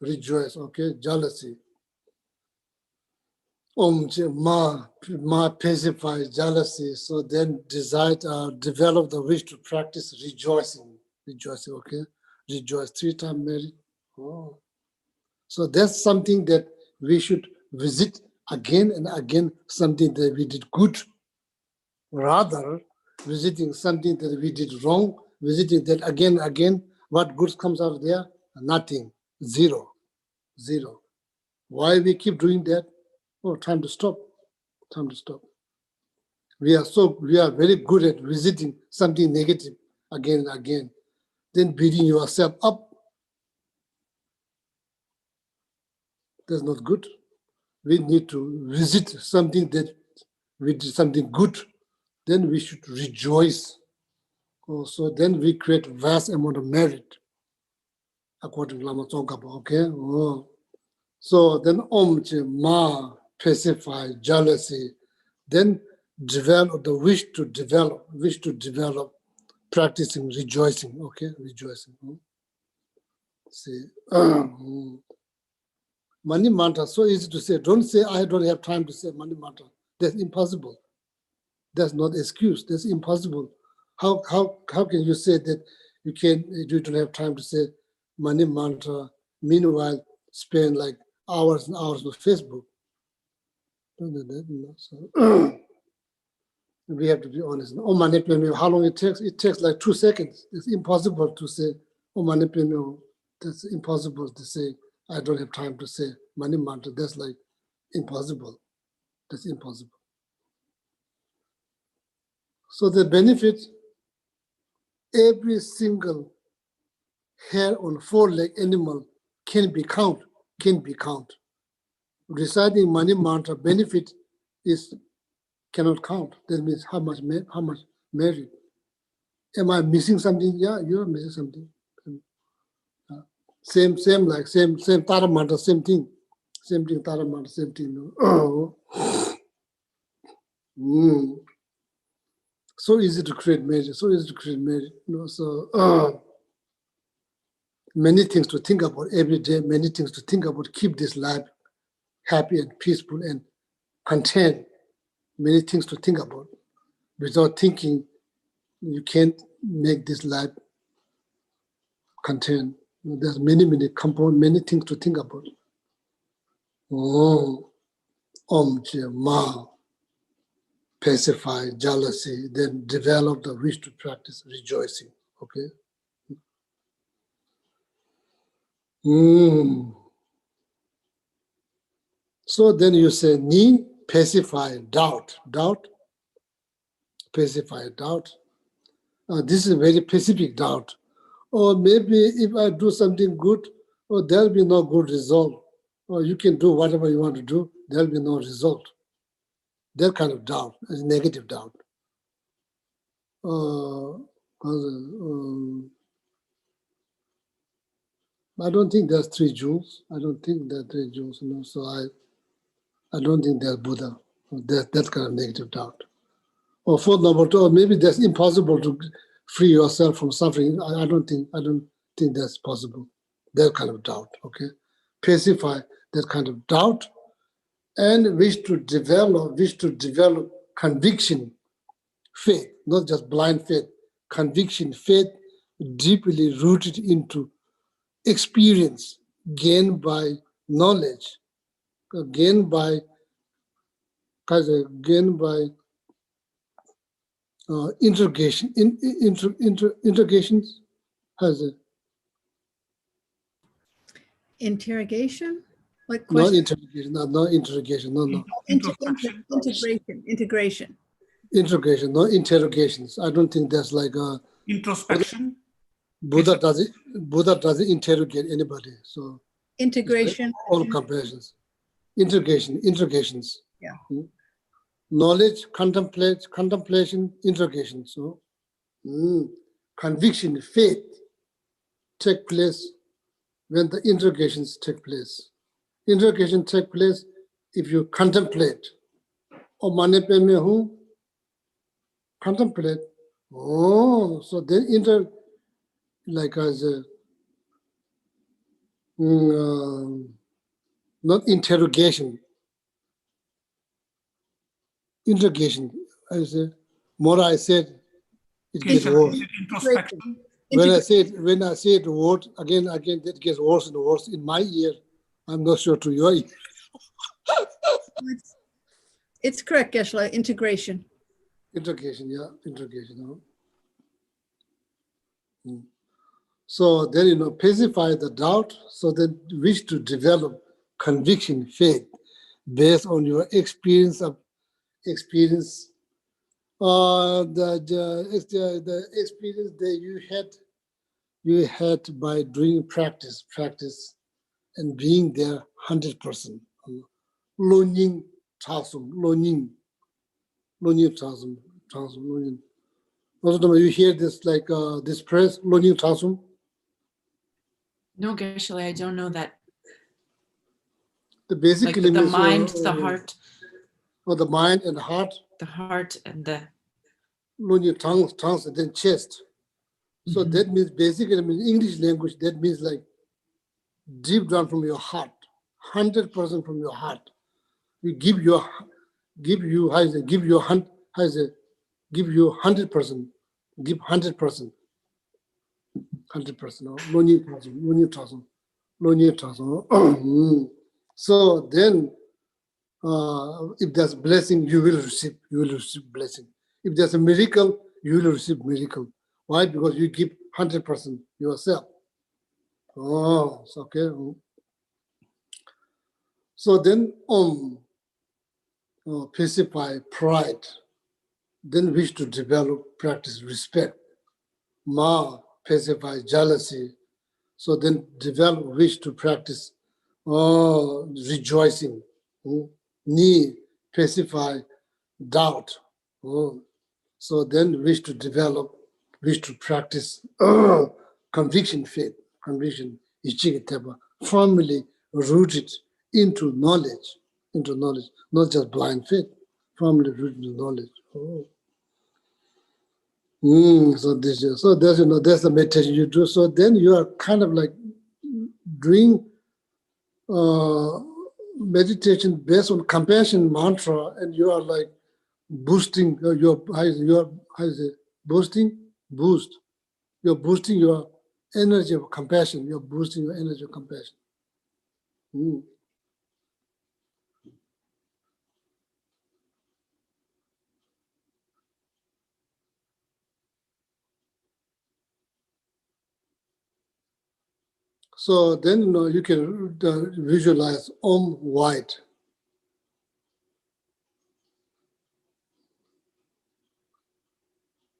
Rejoice, okay? Jealousy. Ma pacify jealousy. So then develop the wish to practice rejoicing. Rejoicing, okay? Rejoice 3 times Mary. Oh. So that's something that we should visit again and again, something that we did good, rather visiting something that we did wrong, visiting that again, what good comes out of there? Nothing, zero. Why we keep doing that? Oh, time to stop. We are very good at visiting something negative again and again, then beating yourself up. That's not good. We need to visit something that we did something good, then we should rejoice. So then we create vast amount of merit, according to Lama Tsongkhapa, okay? Oh. So then Ma pacify jealousy, then develop the wish to develop, practicing rejoicing, okay? Rejoicing. See, Mani mantra, so easy to say. Don't say, I don't have time to say Mani mantra. That's impossible. That's not excuse. That's impossible. How can you say that you don't have time to say Mani mantra, meanwhile spend like hours and hours with Facebook? Don't do that, So we have to be honest. Oh, Mani Padme, how long it takes? It takes like 2 seconds. It's impossible to say, oh, Mani Padme. That's impossible to say, I don't have time to say Mani mantra. That's like impossible. That's impossible. So the benefit, every single hair on 4-leg animal can be counted. Reciting Mani mantra benefit is cannot count. That means how much merit. Am I missing something? Yeah, you are missing something. Same Tara mantra, same thing. Same thing, Tara mantra, same thing. So easy to create merit. So many things to think about every day, many things to think about, keep this life happy and peaceful and content. Many things to think about. Without thinking, you can't make this life content. There's many things to think about. Ma, pacify jealousy, then develop the wish to practice rejoicing. Okay. So then you say, Ni, pacify doubt. Pacify doubt. This is a very specific doubt. Or maybe if I do something good, there'll be no good result. Or you can do whatever you want to do, there'll be no result. That kind of doubt is negative doubt. I don't think there's 3 jewels. I don't think there are 3 jewels. So I don't think there's Buddha. That kind of negative doubt. Or 4th number 2, or maybe that's impossible to free yourself from suffering. I don't think that's possible. That kind of doubt, okay? Pacify that kind of doubt and wish to develop conviction, faith, not just blind faith, conviction, faith deeply rooted into experience gained by knowledge, gained by interrogations has a Interrogation? Like not question? interrogation, no interrogation, no Integration. interrogation, no interrogations. I don't think that's like a Introspection. Buddha doesn't interrogate anybody. So Integration. like all comparisons. Interrogations. Yeah. Knowledge, contemplation, interrogation. So conviction, faith take place when the interrogations take place. Interrogation take place if you contemplate manepe me hu, contemplate. Oh, so then like as a, not interrogation, interrogation. I say, more I said, it gets Keshav, worse. is it introspection? When I say it word again, it gets worse and worse in my ear. I'm not sure to your ear. It's correct, Geshe-la, integration. Interrogation, yeah, interrogation. So then, pacify the doubt, so that wish to develop conviction, faith, based on your experience. The experience that you had by doing practice, and being there 100%. Loning tasum, loning tasum, loning. Also, you hear this like this press, loning tasum. No, Geshe-la, I don't know that. The basically Like the means, mind, the heart. Or the mind and heart. The heart and the. Loning tongues, and then chest. So that means basically, in English language, that means like deep down from your heart, 100% from your heart. You give you 100%, give 100%, give 100%, 100%. So then, if there's blessing, you will receive blessing. If there's a miracle, you will receive miracle. Why? Because you give 100% yourself. Oh, it's okay. So then, pacify pride, then wish to develop, practice respect. Ma, pacify jealousy. So then develop, wish to practice rejoicing. Ni, pacify doubt. So then wish to develop, wish to practice conviction, faith, conviction, ichigiteba, firmly rooted into knowledge, not just blind faith, firmly rooted in knowledge. So that's the meditation you do. So then you are kind of like doing meditation based on compassion mantra, and you are like boosting boost. You're boosting your energy of compassion. You're boosting your energy of compassion. So then you can visualize Om white.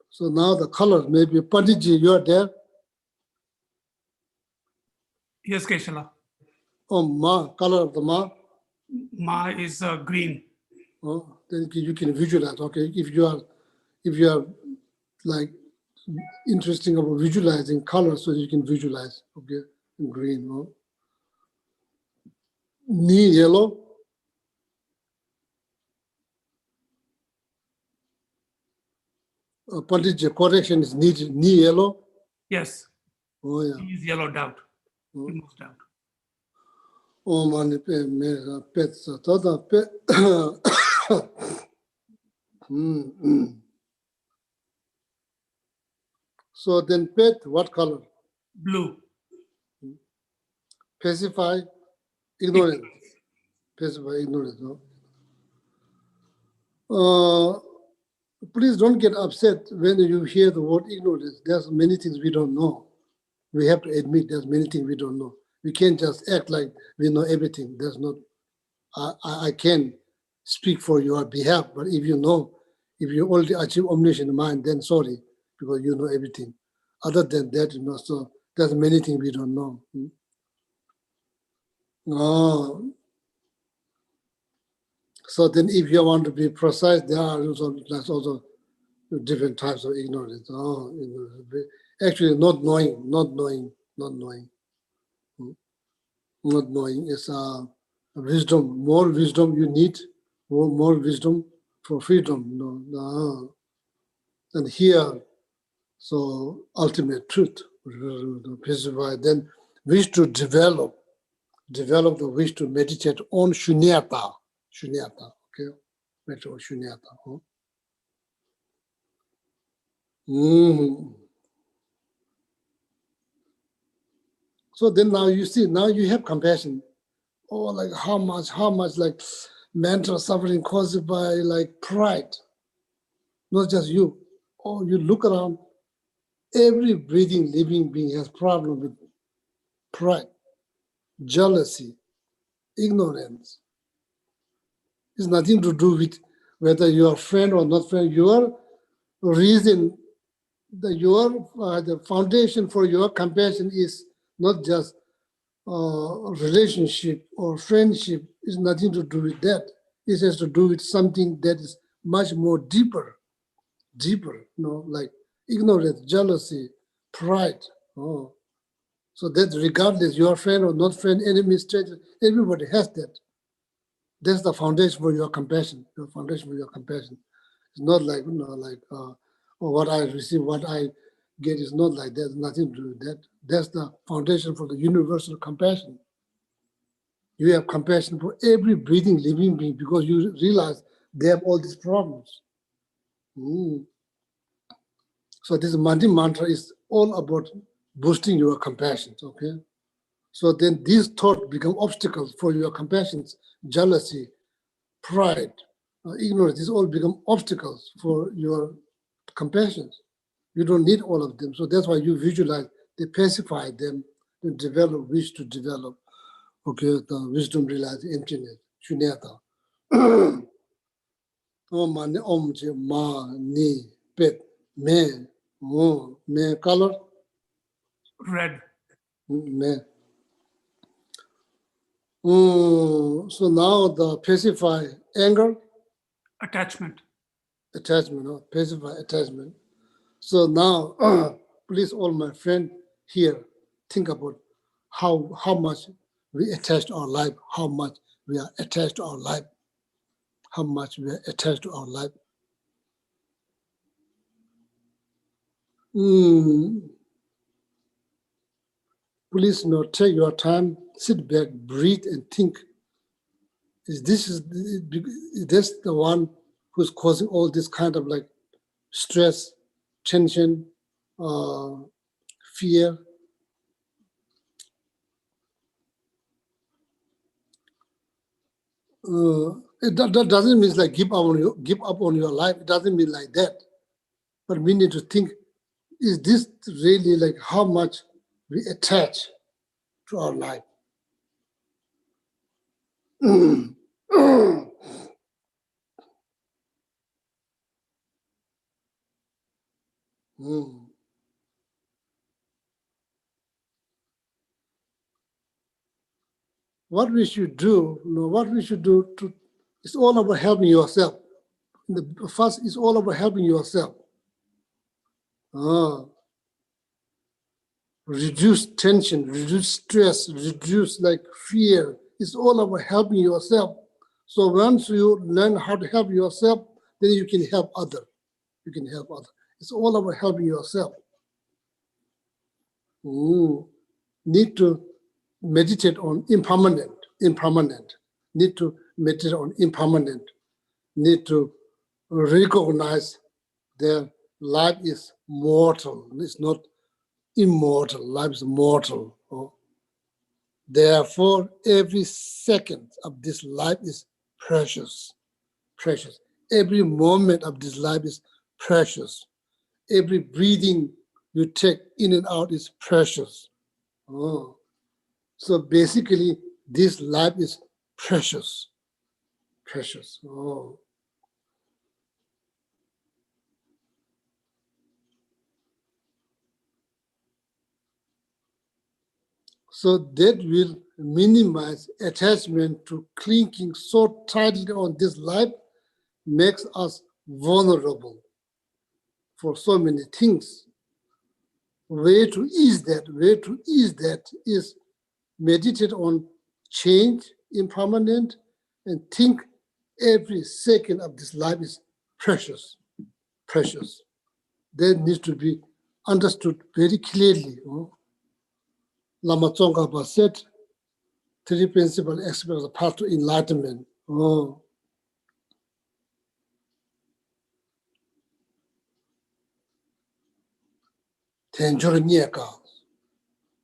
So now the colors, maybe Panditji, you are there? Yes, Keshav. Om Ma, color of the Ma. Ma is green. Oh, then you can visualize. Okay, if you are like interesting about visualizing colors, so you can visualize. Okay, in green. Oh. Ni yellow. Panditji, correction is needed. Ni yellow. Yes. Oh yeah. He is yellowed out. Removed out. Oh man, pet. So then pet, what color? Blue. Pacify, ignorance. Pacify, ignorance. No? Please don't get upset when you hear the word ignorance. There's many things we don't know. We have to admit there's many things we don't know. We can't just act like we know everything. There's not. I can speak for your behalf, but if you already achieve omniscient mind, then sorry, because you know everything. Other than that, so there's many things we don't know. So then if you want to be precise, there are also different types of ignorance. Actually, not knowing. Not knowing is wisdom. More wisdom you need, more wisdom, for freedom, no. And here, so ultimate truth, then wish to develop the wish to meditate on shunyata, okay? Meditate on shunyata. Huh? So then now you see, now you have compassion. Oh, like how much like mental suffering caused by like pride. Not just you. Oh, you look around, every breathing living being has problem with pride, jealousy, ignorance. It's nothing to do with whether you are friend or not friend. Your reason, the foundation for your compassion is not just relationship or friendship. It's nothing to do with that. It has to do with something that is much more deeper, like ignorance, jealousy, pride. Oh. So that regardless, your friend or not friend, enemy, stranger, everybody has that. That's the foundation for your compassion. The foundation for your compassion. It's not like, oh, what I receive, what I get is not like that. Nothing to do with that. That's the foundation for the universal compassion. You have compassion for every breathing living being because you realize they have all these problems. So this Mandi mantra is all about boosting your compassion, okay? So then these thoughts become obstacles for your compassions, jealousy, pride, ignorance. These all become obstacles for your compassions. You don't need all of them. So that's why you visualize, they pacify them, and develop, wish to develop, okay, the wisdom, realize emptiness, shunyata. Om mani om je ma ni pet me me color Red. me. So now the pacify anger, Attachment. attachment, pacify attachment. So now, please, all my friends here, think about how much we attach to our life, how much we are attached to our life, how much we are attached to our life. Please, take your time, sit back, breathe, and think. Is this the one who's causing all this kind of like stress, tension, fear? That doesn't mean like give up on your life. It doesn't mean like that. But we need to think: is this really like how much we attach to our life? What we should do, it's all about helping yourself. The first is all about helping yourself. Reduce tension, reduce stress, reduce like fear. It's all about helping yourself. So once you learn how to help yourself, then you can help others. It's all about helping yourself. Need to meditate on impermanent. Need to meditate on impermanent. Need to recognize that life is mortal. It's not immortal. Life is mortal. Therefore, every second of this life is precious. Every moment of this life is precious. Every breathing you take in and out is precious. So basically, this life is precious. So that will minimize attachment to clinging so tightly on this life, makes us vulnerable for so many things. Way to ease that is meditate on change, impermanent, and think Every second of this life is precious, precious. That needs to be understood very clearly. Lama Tsongkhapa said, three principal aspects of the path to enlightenment. Tenjor Nyeka,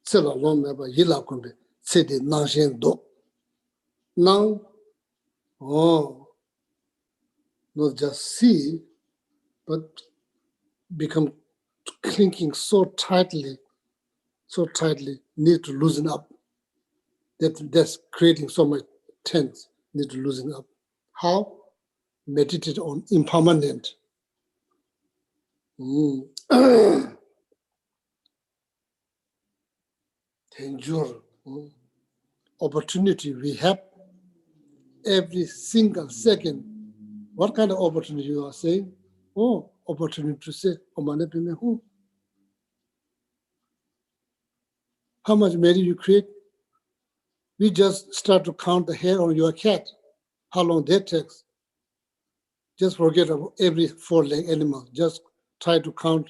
Tsela Lomeba Yila Kumbe, Tsede Nangshen Do. Now, not just see, but become clinking so tightly, need to loosen up. That's creating so much tense, need to loosen up. How? Meditate on impermanent. Tenjur. Opportunity we have every single second. What kind of opportunity you are saying? Opportunity to say, how much money you create? We just start to count the hair on your cat. How long that takes? Just forget about every four-legged animal. Just try to count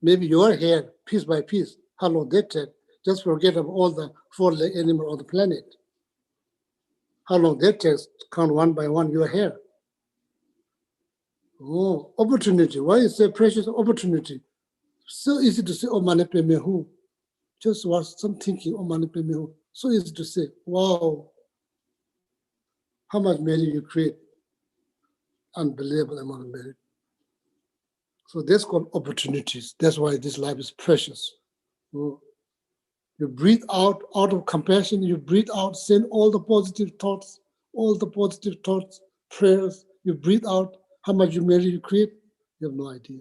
maybe your hair piece by piece. How long that takes? Just forget about all the four-legged animals on the planet. How long that takes to count one by one your hair. Opportunity. Why is it precious opportunity? So easy to say, manepemehu. Just was some thinking, manepemehu. So easy to say, wow, how much merit you create. Unbelievable amount of merit. So that's called opportunities. That's why this life is precious. You breathe out of compassion, you breathe out, send all the positive thoughts, prayers, you breathe out, how much you merit you create, you have no idea.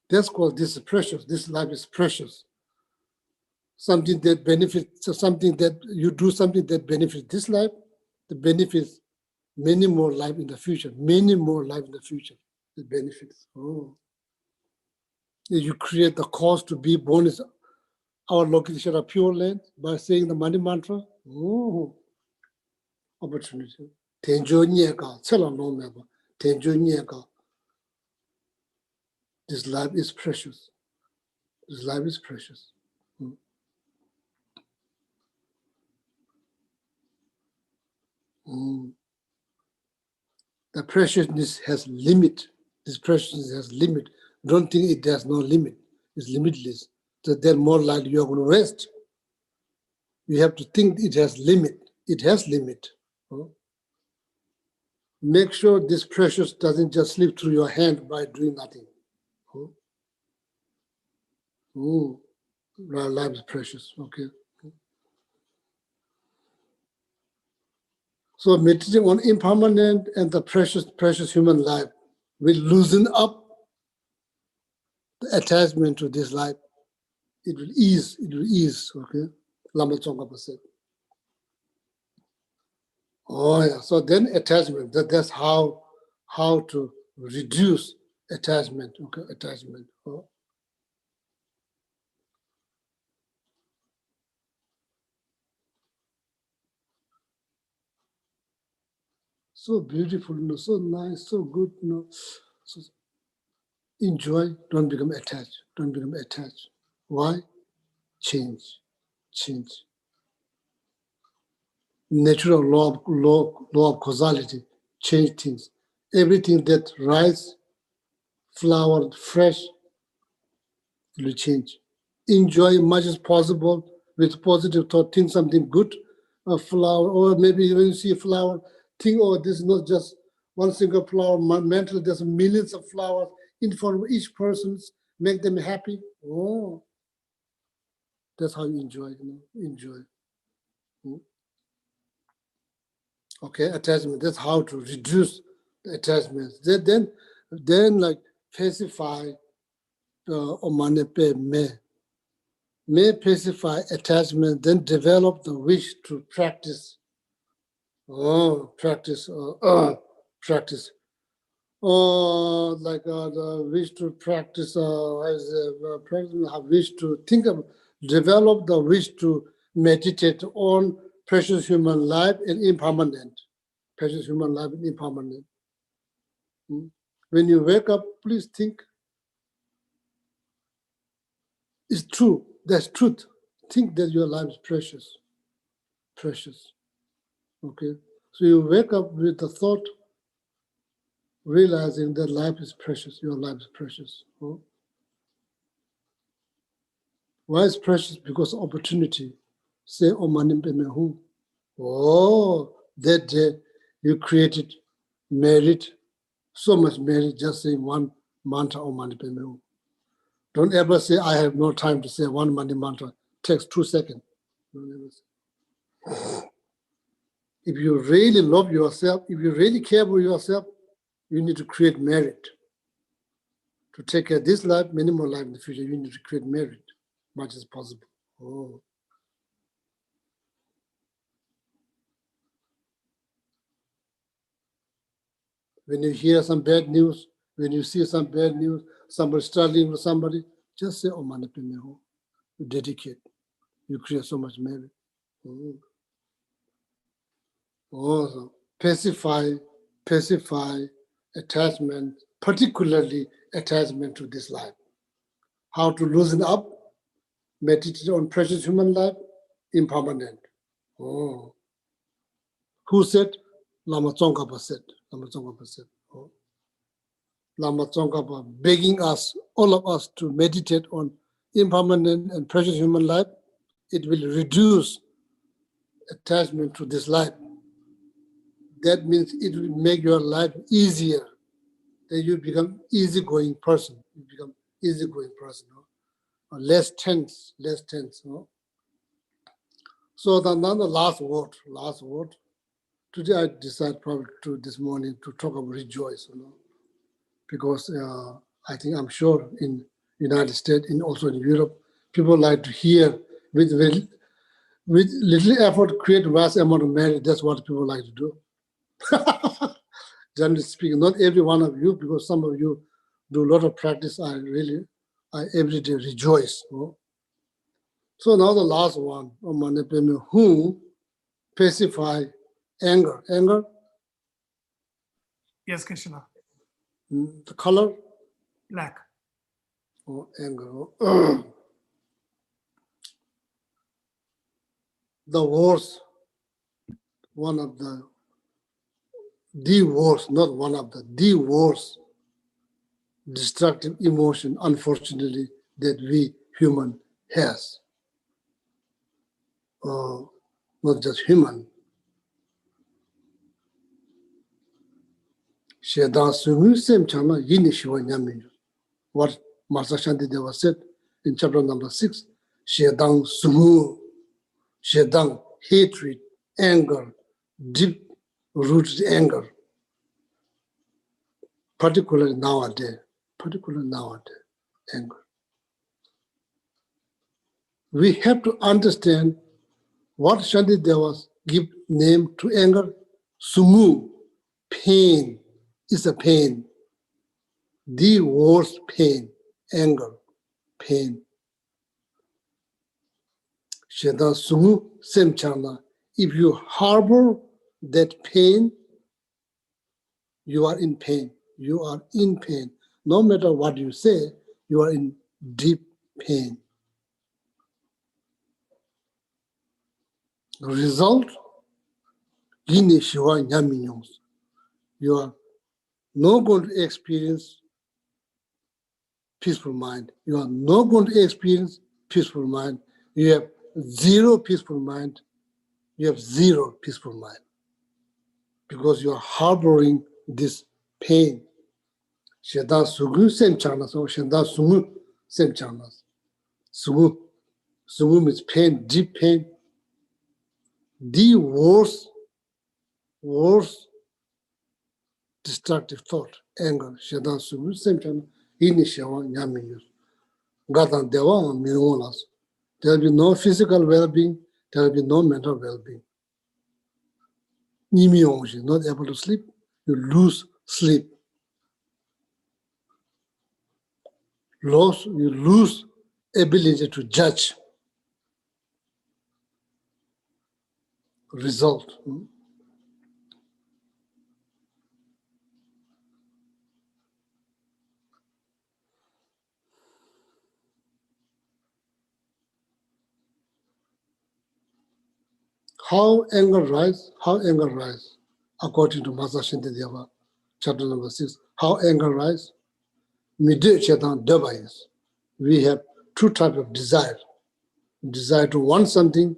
That's called this is precious. This life is precious. Something that benefits, something that you do something that benefits this life, the benefits many more life in the future, the benefits. You create the cause to be born is our location of pure land by saying the money mantra. Opportunity. Tenjo nyeka, tsela no meba. Tenjo nyeka. This life is precious. This life is precious. The preciousness has limit. This preciousness has limit. Don't think it has no limit. It's limitless. So then more likely you're going to rest. You have to think it has limit. It has limit. Make sure this precious doesn't just slip through your hand by doing nothing. Life is precious, okay? So meditating on impermanent and the precious human life will loosen up the attachment to this life. It will ease, okay? Lama Tsongkhapa said. So then attachment, that's how to reduce attachment, okay, attachment. So beautiful, so nice, so good, So enjoy, don't become attached, Why? Change. Natural law of causality, change things. Everything that rises, flower, fresh, it will change. Enjoy much as possible with positive thought, think something good, a flower, or maybe when you see a flower, think, this is not just one single flower, mentally there's millions of flowers in front of each person, make them happy. That's how you enjoy, enjoy. Okay, attachment, that's how to reduce the attachments. Then like pacify omanepe may pacify attachment, then develop the wish to practice. Practice. Like the wish to practice, wish to think of, develop the wish to meditate on precious human life and impermanent. Precious human life and impermanent. When you wake up, please think, it's true, that's truth. Think that your life is precious, precious, okay? So you wake up with the thought, realizing that life is precious, your life is precious. Why is precious? Because opportunity. Say, oh, manim pe me hu. Oh, that day you created merit, so much merit, just saying one mantra, oh, mani pe me hu. Don't ever say, I have no time to say one mani mantra. It takes 2 seconds. Don't ever say. If you really love yourself, if you really care about yourself, you need to create merit. To take care of this life, many more life in the future, you need to create merit, much as possible. Oh. When you hear some bad news, when you see some bad news, somebody struggling with somebody, just say, oh, mani pe me hu. You dedicate. You create so much merit. Oh. Also, pacify attachment, particularly attachment to this life. How to loosen up, meditate on precious human life, impermanent. Oh. Who said? Lama Tsongkhapa said. Lama Tsongkhapa said. Oh. Lama Tsongkhapa begging us, all of us, to meditate on impermanent and precious human life. It will reduce attachment to this life. That means it will make your life easier. That you become easygoing person. You become easygoing person. No? Less tense. No? So now the last word. Today I decided probably to this morning to talk about rejoice, because I think I'm sure in United States and also in Europe, people like to hear with little effort create vast amount of merit. That's what people like to do. Generally speaking, not every one of you, because some of you do a lot of practice. I every day rejoice. So now the last one, who pacify anger. Anger, Yes, Krishna. the color, Black. anger. The worst, one of the worst, not one of the worst destructive emotion, unfortunately, that we human has. Not just human. What Master Shantideva said in chapter number 6, Shedang Sumu, Shedang, hatred, anger, deep-rooted anger, particularly nowadays, anger. We have to understand what Shantideva give name to anger. Sumu, pain, is a pain. The worst pain, anger, pain. Shedang Sumu, Semchana. If you harbor that pain, you are in pain. You are in pain. No matter what you say, you are in deep pain. The result, you are not going to experience peaceful mind. You are not going to experience peaceful mind. You have zero peaceful mind. You have zero peaceful mind because you are harboring this pain. Shedang Sugu Sem Chanas, or Shedang Sumu Sem Chanas. Sugu means pain, deep pain. The worst destructive thought, anger. Shedang Sugu Sem Chanas. Inishawa Nyaminyus. Gatan Dewa Minolas. There will be no physical well-being, there will be no mental well-being. Not able to sleep, you lose sleep. You lose ability to judge. result. How anger rise? How anger rise? According to Masa Shintideva, chapter number 6. How anger rise? Midde chetan debayas. We have two types of desire. Desire to want something,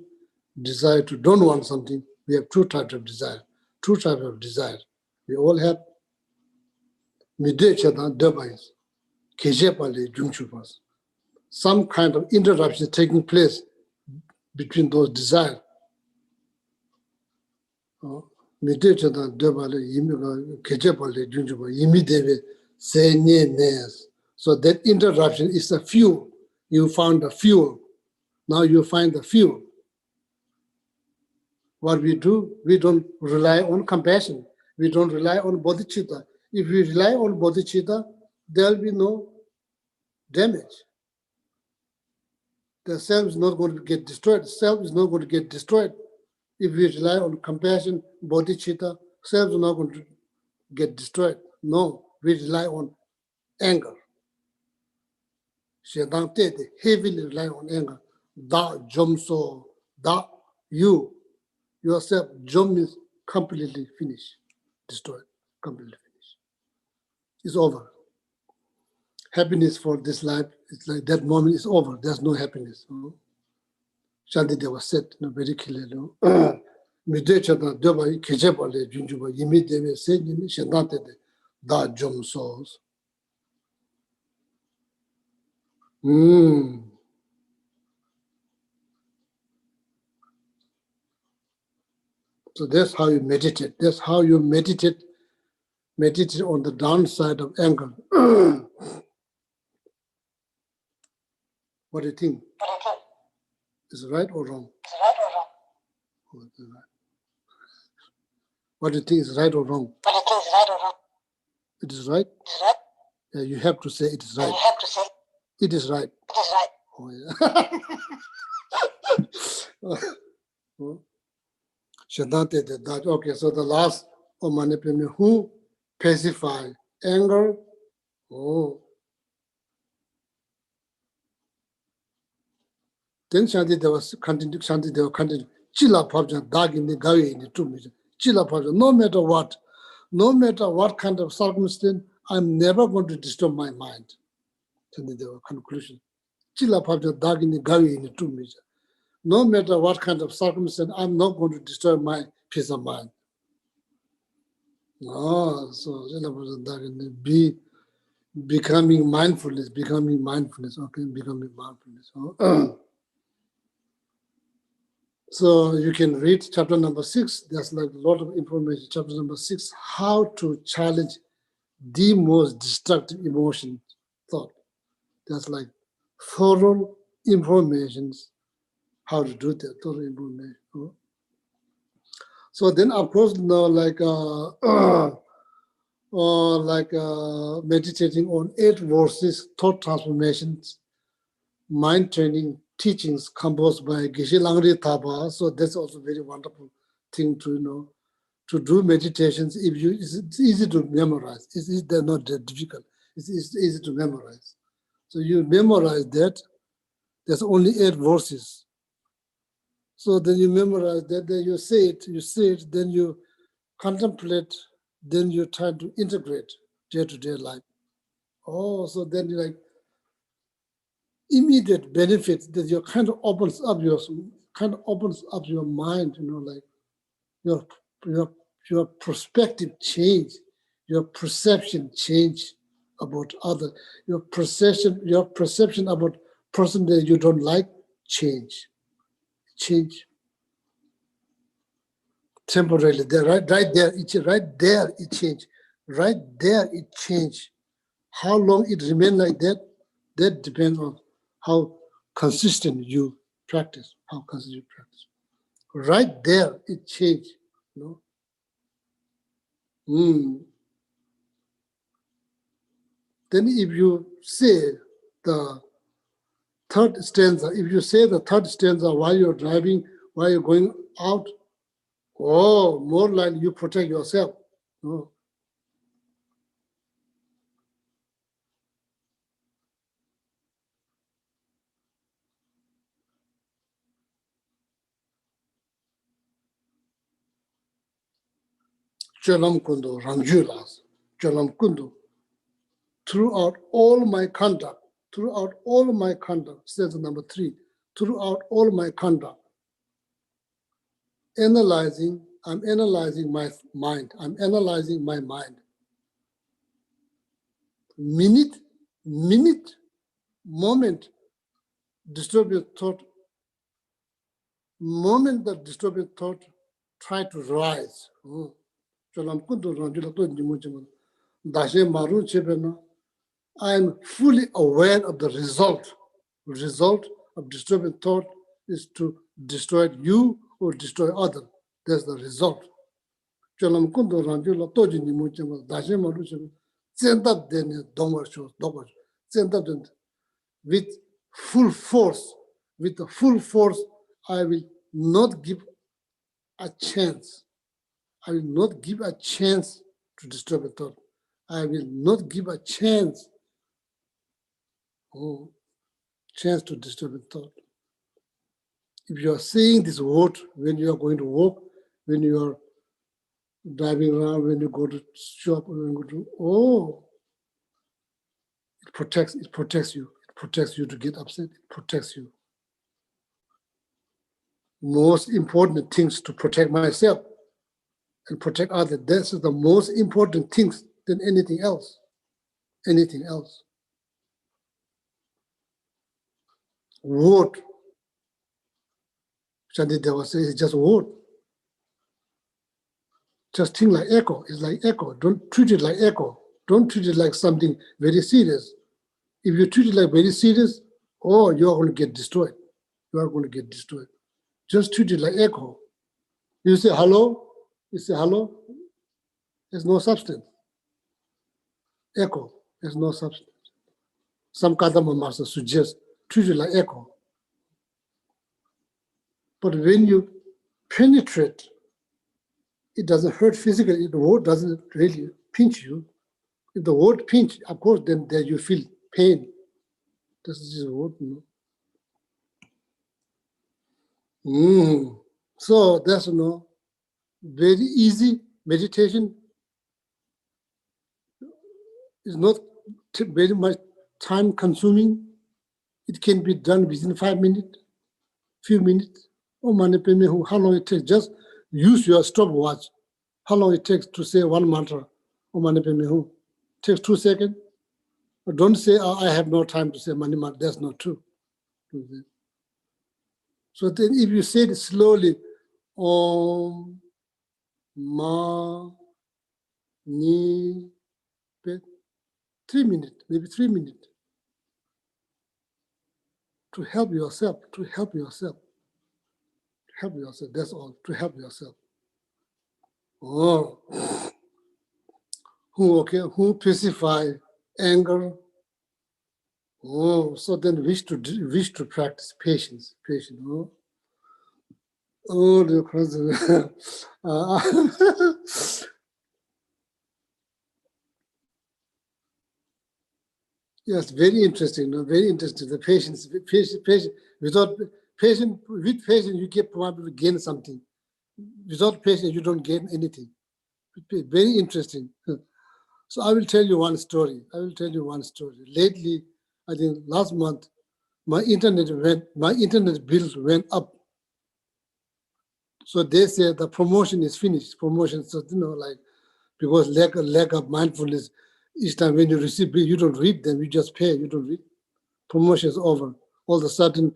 desire to don't want something. We have two types of desire. Two types of desire. We all have midde chetan debayas. Kejepale jungchupas. Some kind of interruption taking place between those desires. Midde chetan debale kejepale jungchupas. Imideve se nes. So that interruption is the fuel. You found the fuel. Now you find the fuel. What we do, we don't rely on compassion. We don't rely on bodhicitta. If we rely on bodhicitta, there will be no damage. The self is not going to get destroyed. The self is not going to get destroyed. If we rely on compassion, bodhicitta, self is not going to get destroyed. No, we rely on anger. Heavily rely on anger. Da jomso, da you. Yourself, jom is completely finished, destroyed, completely finished. It's over. Happiness for this life, it's like that moment is over. There's no happiness. Shantideva said very clearly. Midechada deba kejepale junjuba yimi deve se yimi shendate de da jom souls. So that's how you meditate. That's how you meditate on the downside of anger. What do you think? Is it right or wrong? What do you think is right or wrong? It is right? Yeah, you have to say it is right. It is right. Oh, yeah. Okay, so the last who pacify anger? Oh. Then Shantideva continue. Chila Pabja dag in the gawi in the two. Chila Pabja, no matter what kind of circumstance, I'm never going to disturb my mind. Shantideva conclusion. Chila Pabja dag in the gawi in the two. No matter what kind of circumstance, I'm not going to disturb my peace of mind. No, so becoming mindfulness, okay, becoming mindfulness. So you can read chapter number 6. There's like a lot of information. Chapter number 6, how to challenge the most destructive emotion, thought. There's like thorough information how to do that, thorough information. So then, of course, meditating on 8 verses, thought transformations, mind training teachings composed by Geshe Langri Thapa. So that's also very wonderful thing to to do meditations. It's easy to memorize. They're not that difficult. It's easy to memorize. So you memorize that. There's only 8 verses. So then you memorize that, then you say it, then you contemplate, then you try to integrate day-to-day life. Oh, so then you like immediate benefits that you kind of opens up your mind, like your perspective change, your perception change about other, your perception about person that you don't like change temporarily. Right there it change. Right there it change. How long it remain like that depends on how consistent you practice. Right there it change. Then if you say the third stanza, while you're driving, while you're going out, Oh, more like you protect yourself. Oh. Chalam Kundu, Ranjulas, Chalam Kundu. Throughout all my conduct, says number 3, throughout all my conduct, I'm analyzing my mind. Minute, moment, disturbing thought, moment that disturbing thought try to rise. I'm fully aware of the result. Result of disturbing thought is to destroy you or destroy others. That's the result. With full force, I will not give a chance. I will not give a chance to disturb a thought. I will not give a chance to disturb a thought. If you are saying this word when you are going to walk, when you are driving around, when you go to shop, when you go to, it protects you. It protects you to get upset. It protects you. Most important things to protect myself and protect others. This is the most important things than anything else. Anything else. Word. Shantideva says it's just word. Just think like echo. It's like echo. Don't treat it like echo. Don't treat it like something very serious. If you treat it like very serious, you are going to get destroyed. You are going to get destroyed. Just treat it like echo. You say hello, there's no substance. Echo, there's no substance. Some Kadama master suggests treat it like echo. But when you penetrate, it doesn't hurt physically. The word doesn't really pinch you. If the word pinch, of course, then you feel pain. This is the word, So that's very easy meditation. It's not very much time consuming. It can be done within 5 minutes, few minutes. How long it takes? Just use your stopwatch. How long it takes to say one mantra? It takes 2 seconds. But don't say, I have no time to say mani mantra. That's not true. So then if you say it slowly, Om, Ma, Ni, Pe, 3 minutes, maybe 3 minutes. To help yourself. That's all, to help yourself. Who pacify anger? So then wish to practice patience. Yes, very interesting. The patience. With patience, you can probably gain something. Without patience, you don't gain anything. Very interesting. So I will tell you one story. Lately, I think last month, my internet bill went up. So they say the promotion is finished. So because lack of mindfulness, each time when you receive bill, you don't read them, you just pay, you don't read. Promotion is over. All of a sudden,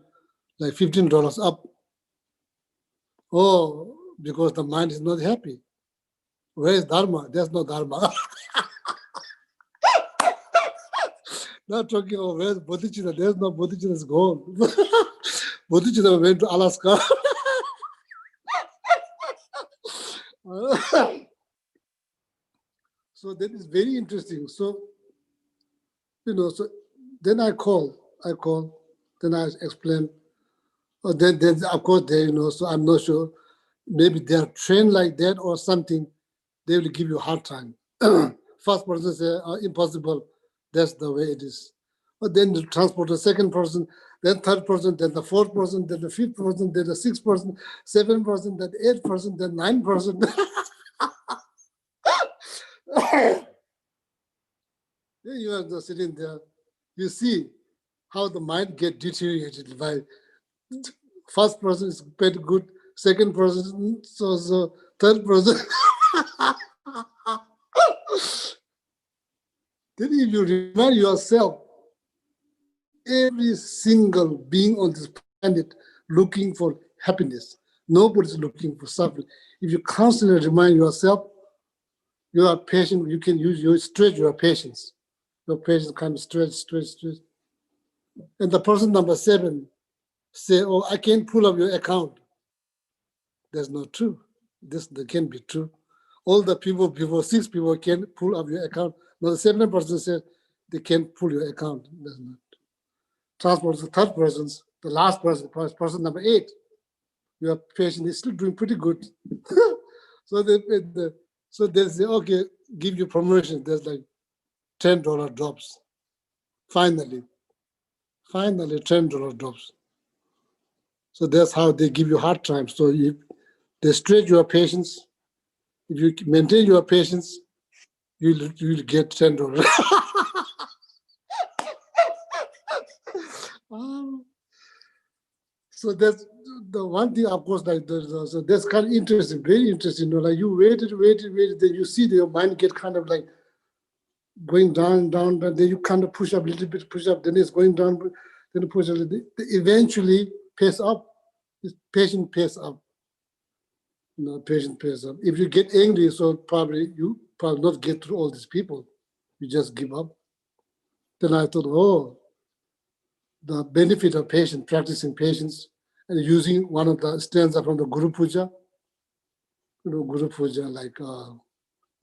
like $15 up. Because the mind is not happy. Where is Dharma? There's no Dharma. Not talking about where's Bodhicitta. There's no Bodhicitta, is gone. Bodhicitta went to Alaska. So that is very interesting. So, so then I call, then I explain. Then of course, so I'm not sure. maybe they are trained like that or something, they will give you a hard time. First person say, impossible, that's the way it is. But then you transport the second person, then third person, then the fourth person, then the fifth person, then the sixth person, seventh person, then eighth person, then ninth person. You are just sitting there. You see how the mind get deteriorated by first person is pretty good, second person so, third person. Then if you remind yourself, every single being on this planet looking for happiness. Nobody's looking for suffering. If you constantly remind yourself, you are patient, you can use your stretch your patience. Your patience kind of stretch. And the person number 7 say, oh, I can't pull up your account. That's not true. That can be true. All the people before 6 people can pull up your account. Now the 7th person said they can't pull your account. That's not. Transport the third person's, the last person, person number 8. Your patient is still doing pretty good. So they say, okay, give you promotion. There's like $10 drops. Finally, $10 drops. So that's how they give you hard time. So if they stretch your patience, if you maintain your patience, you'll get $10. So that's the one thing, of course, like so that's kind of interesting, very interesting. Like you waited, then you see your mind get kind of like going down, but then you kind of push up a little bit, then it's going down, then you push a little bit. Eventually pace up. Patient pace up. Patient pace up. If you get angry, so you probably not get through all these people. You just give up. Then I thought, oh, the benefit of practicing patience, and using one of the stanza from the Guru Puja. Guru Puja, like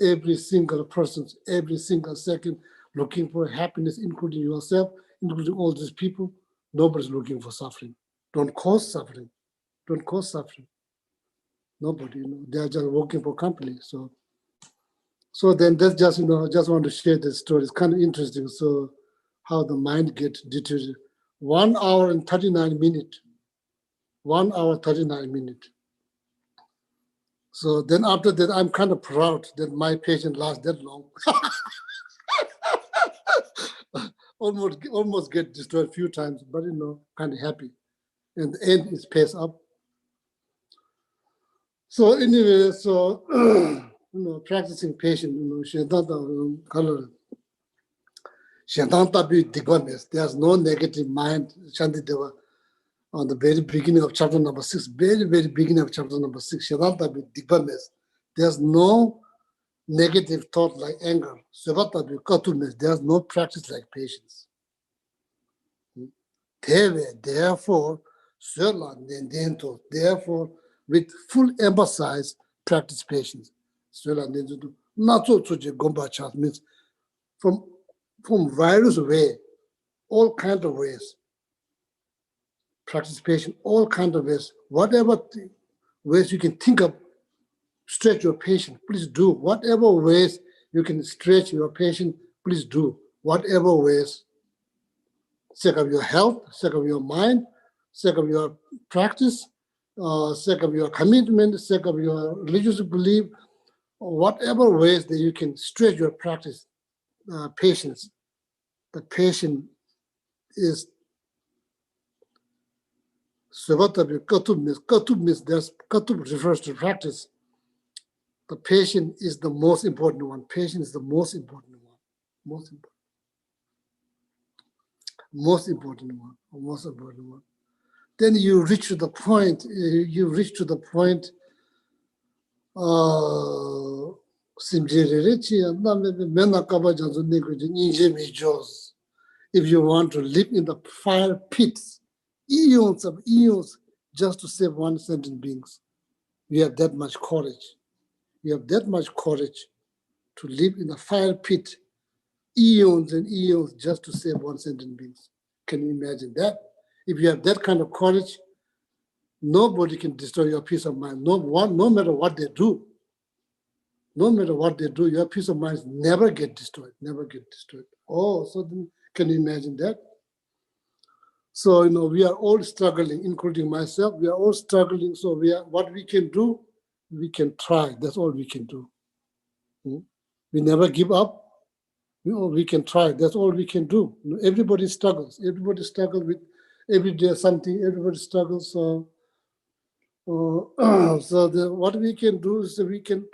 every single person, every single second, looking for happiness, including yourself, including all these people. Nobody's looking for suffering. Don't cause suffering. Nobody, they are just working for company. So then that's just, just want to share this story. It's kind of interesting. So how the mind gets deteriorated. 1 hour and 39 minutes. 1 hour, 39 minutes. So then after that, I'm kind of proud that my patient lasts that long. almost get destroyed a few times, but kind of happy. And the end is pays up. So anyway, practicing patience, there's no negative mind. Shantideva, on the very beginning of chapter number 6, very beginning of chapter number 6, there's no negative thought like anger. There's no practice like patience. Therefore, with full emphasis, practice patience. Means from various ways, all kinds of ways. Practice patience, all kinds of ways. Whatever ways you can think of, stretch your patience, please do. Whatever ways you can stretch your patience, please do. Whatever ways. Sake of your health, sake of your mind, sake of your practice, sake of your commitment, sake of your religious belief, whatever ways that you can stretch your practice, patience. The patient is Katub means Katub refers to practice. The patient is the most important one. Patient is the most important one. Most important one. Then you reach to the point, if you want to live in the fire pits, eons just to save one sentient beings. You have that much courage. You have that much courage to live in the fire pit, eons and eons just to save one sentient beings. Can you imagine that? If you have that kind of courage, Nobody can destroy your peace of mind. No matter what they do. No matter what they do, your peace of mind never get destroyed, never get destroyed. Oh, so then can you imagine that? So, we are all struggling, including myself. We are all struggling. So what we can do, we can try. That's all we can do. We never give up. We can try. That's all we can do. Everybody struggles. Everybody struggles with every day something. Everybody struggles. So what we can do is we can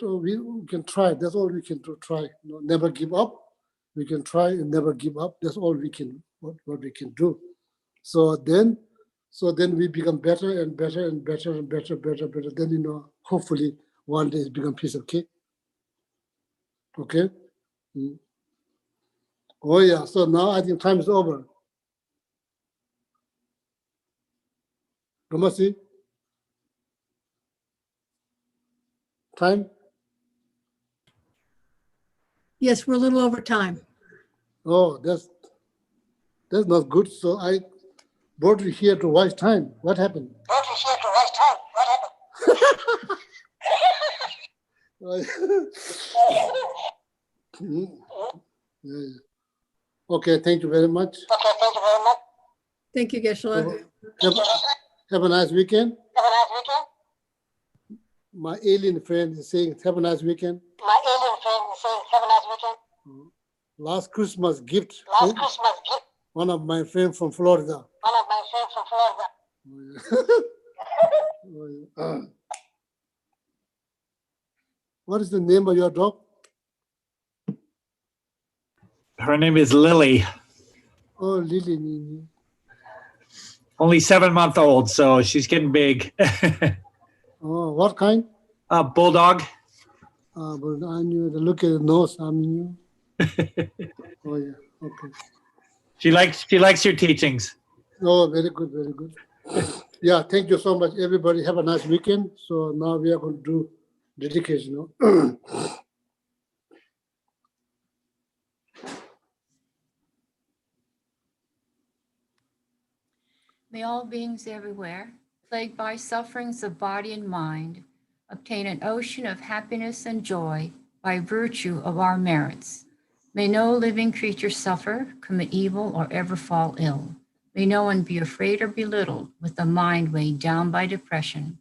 try. That's all we can do. Try. Never give up. We can try and never give up. That's all we can. What we can do. So then we become better and better and better and better. Then hopefully one day it become piece of cake. Okay. Oh yeah. So now I think time is over. Ramasi. Time? Yes, we're a little over time. Oh, that's not good. So I brought you here to waste time. What happened? Yeah. Okay, thank you very much. Thank you, Geshe-la. Have a nice weekend. My alien friend is saying, have a nice weekend. Last Christmas gift. One of my friends from Florida. What is the name of your dog? Her name is Lily. Oh, Lily. Only 7-month-old, so she's getting big. Oh, what kind? Bulldog. But I knew the look at the nose. I mean, oh yeah, okay. She likes your teachings. Oh, very good, very good. Yeah, thank you so much, everybody. Have a nice weekend. So now we are going to do dedication. May all beings everywhere, plagued by sufferings of body and mind, obtain an ocean of happiness and joy by virtue of our merits. May no living creature suffer, commit evil, or ever fall ill. May no one be afraid or belittled with the mind weighed down by depression.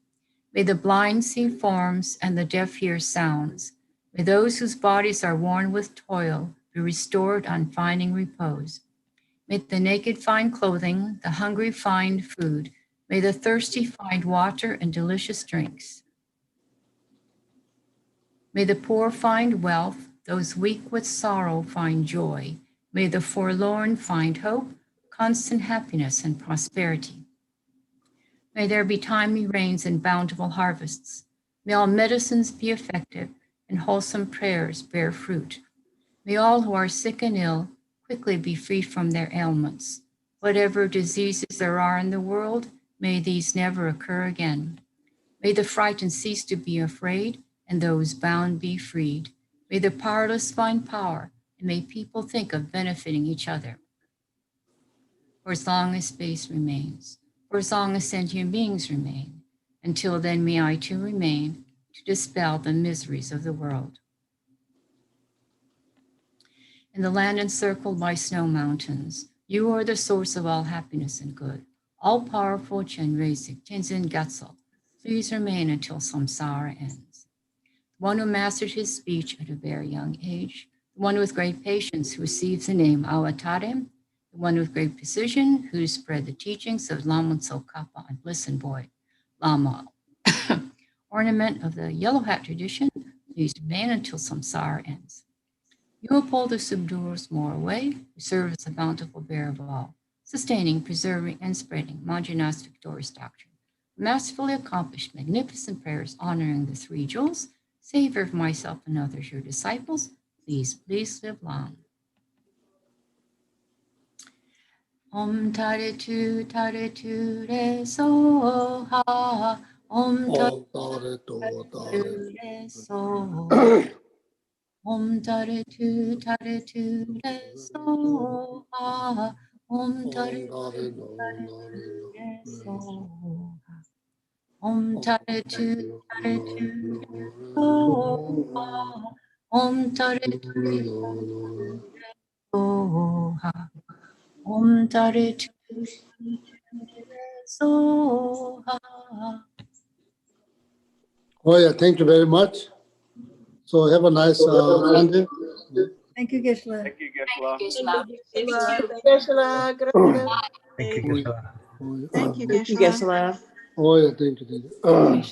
May the blind see forms and the deaf hear sounds. May those whose bodies are worn with toil be restored on finding repose. May the naked find clothing, the hungry find food. May the thirsty find water and delicious drinks. May the poor find wealth, those weak with sorrow find joy. May the forlorn find hope, constant happiness and prosperity. May there be timely rains and bountiful harvests. May all medicines be effective and wholesome prayers bear fruit. May all who are sick and ill quickly be free from their ailments. Whatever diseases there are in the world, may these never occur again. May the frightened cease to be afraid, and those bound be freed. May the powerless find power, and may people think of benefiting each other. For as long as space remains, for as long as sentient beings remain, until then may I too remain to dispel the miseries of the world. In the land encircled by snow mountains, you are the source of all happiness and good. All-powerful Chenrezig, Tenzin Gyatso, please remain until samsara ends. The one who mastered his speech at a very young age, the one with great patience who receives the name Awatare, the one with great precision who spread the teachings of Lama Tsongkhapa and Bliss and Void, Lama, ornament of the yellow hat tradition, please remain until samsara ends. You uphold the subduers more away, who serve as the bountiful bearer of all, sustaining, preserving, and spreading Manjunath's victorious doctrine. Masterfully accomplished, magnificent prayers honoring the three jewels, Savior of myself and others, your disciples, please live long. Om Tare Tu Re So Ha. Om Tare Tu Re So Ha. Om Tare Tu Re So Ha. Om Tare Tu Re So Ha. Om Tare Tu Soha. Om Tare Tu Soha. Om Tare Tu Soha. Oh yeah, thank you very much. So have a nice Sunday. Thank you, Geshe-la. Thank you, Geshe-la. Geshe-la, gracias. Thank you, Geshe-la. Thank you, Thank you, Geshe-la. Geshe-la. Oh yeah, thank you. Thank you.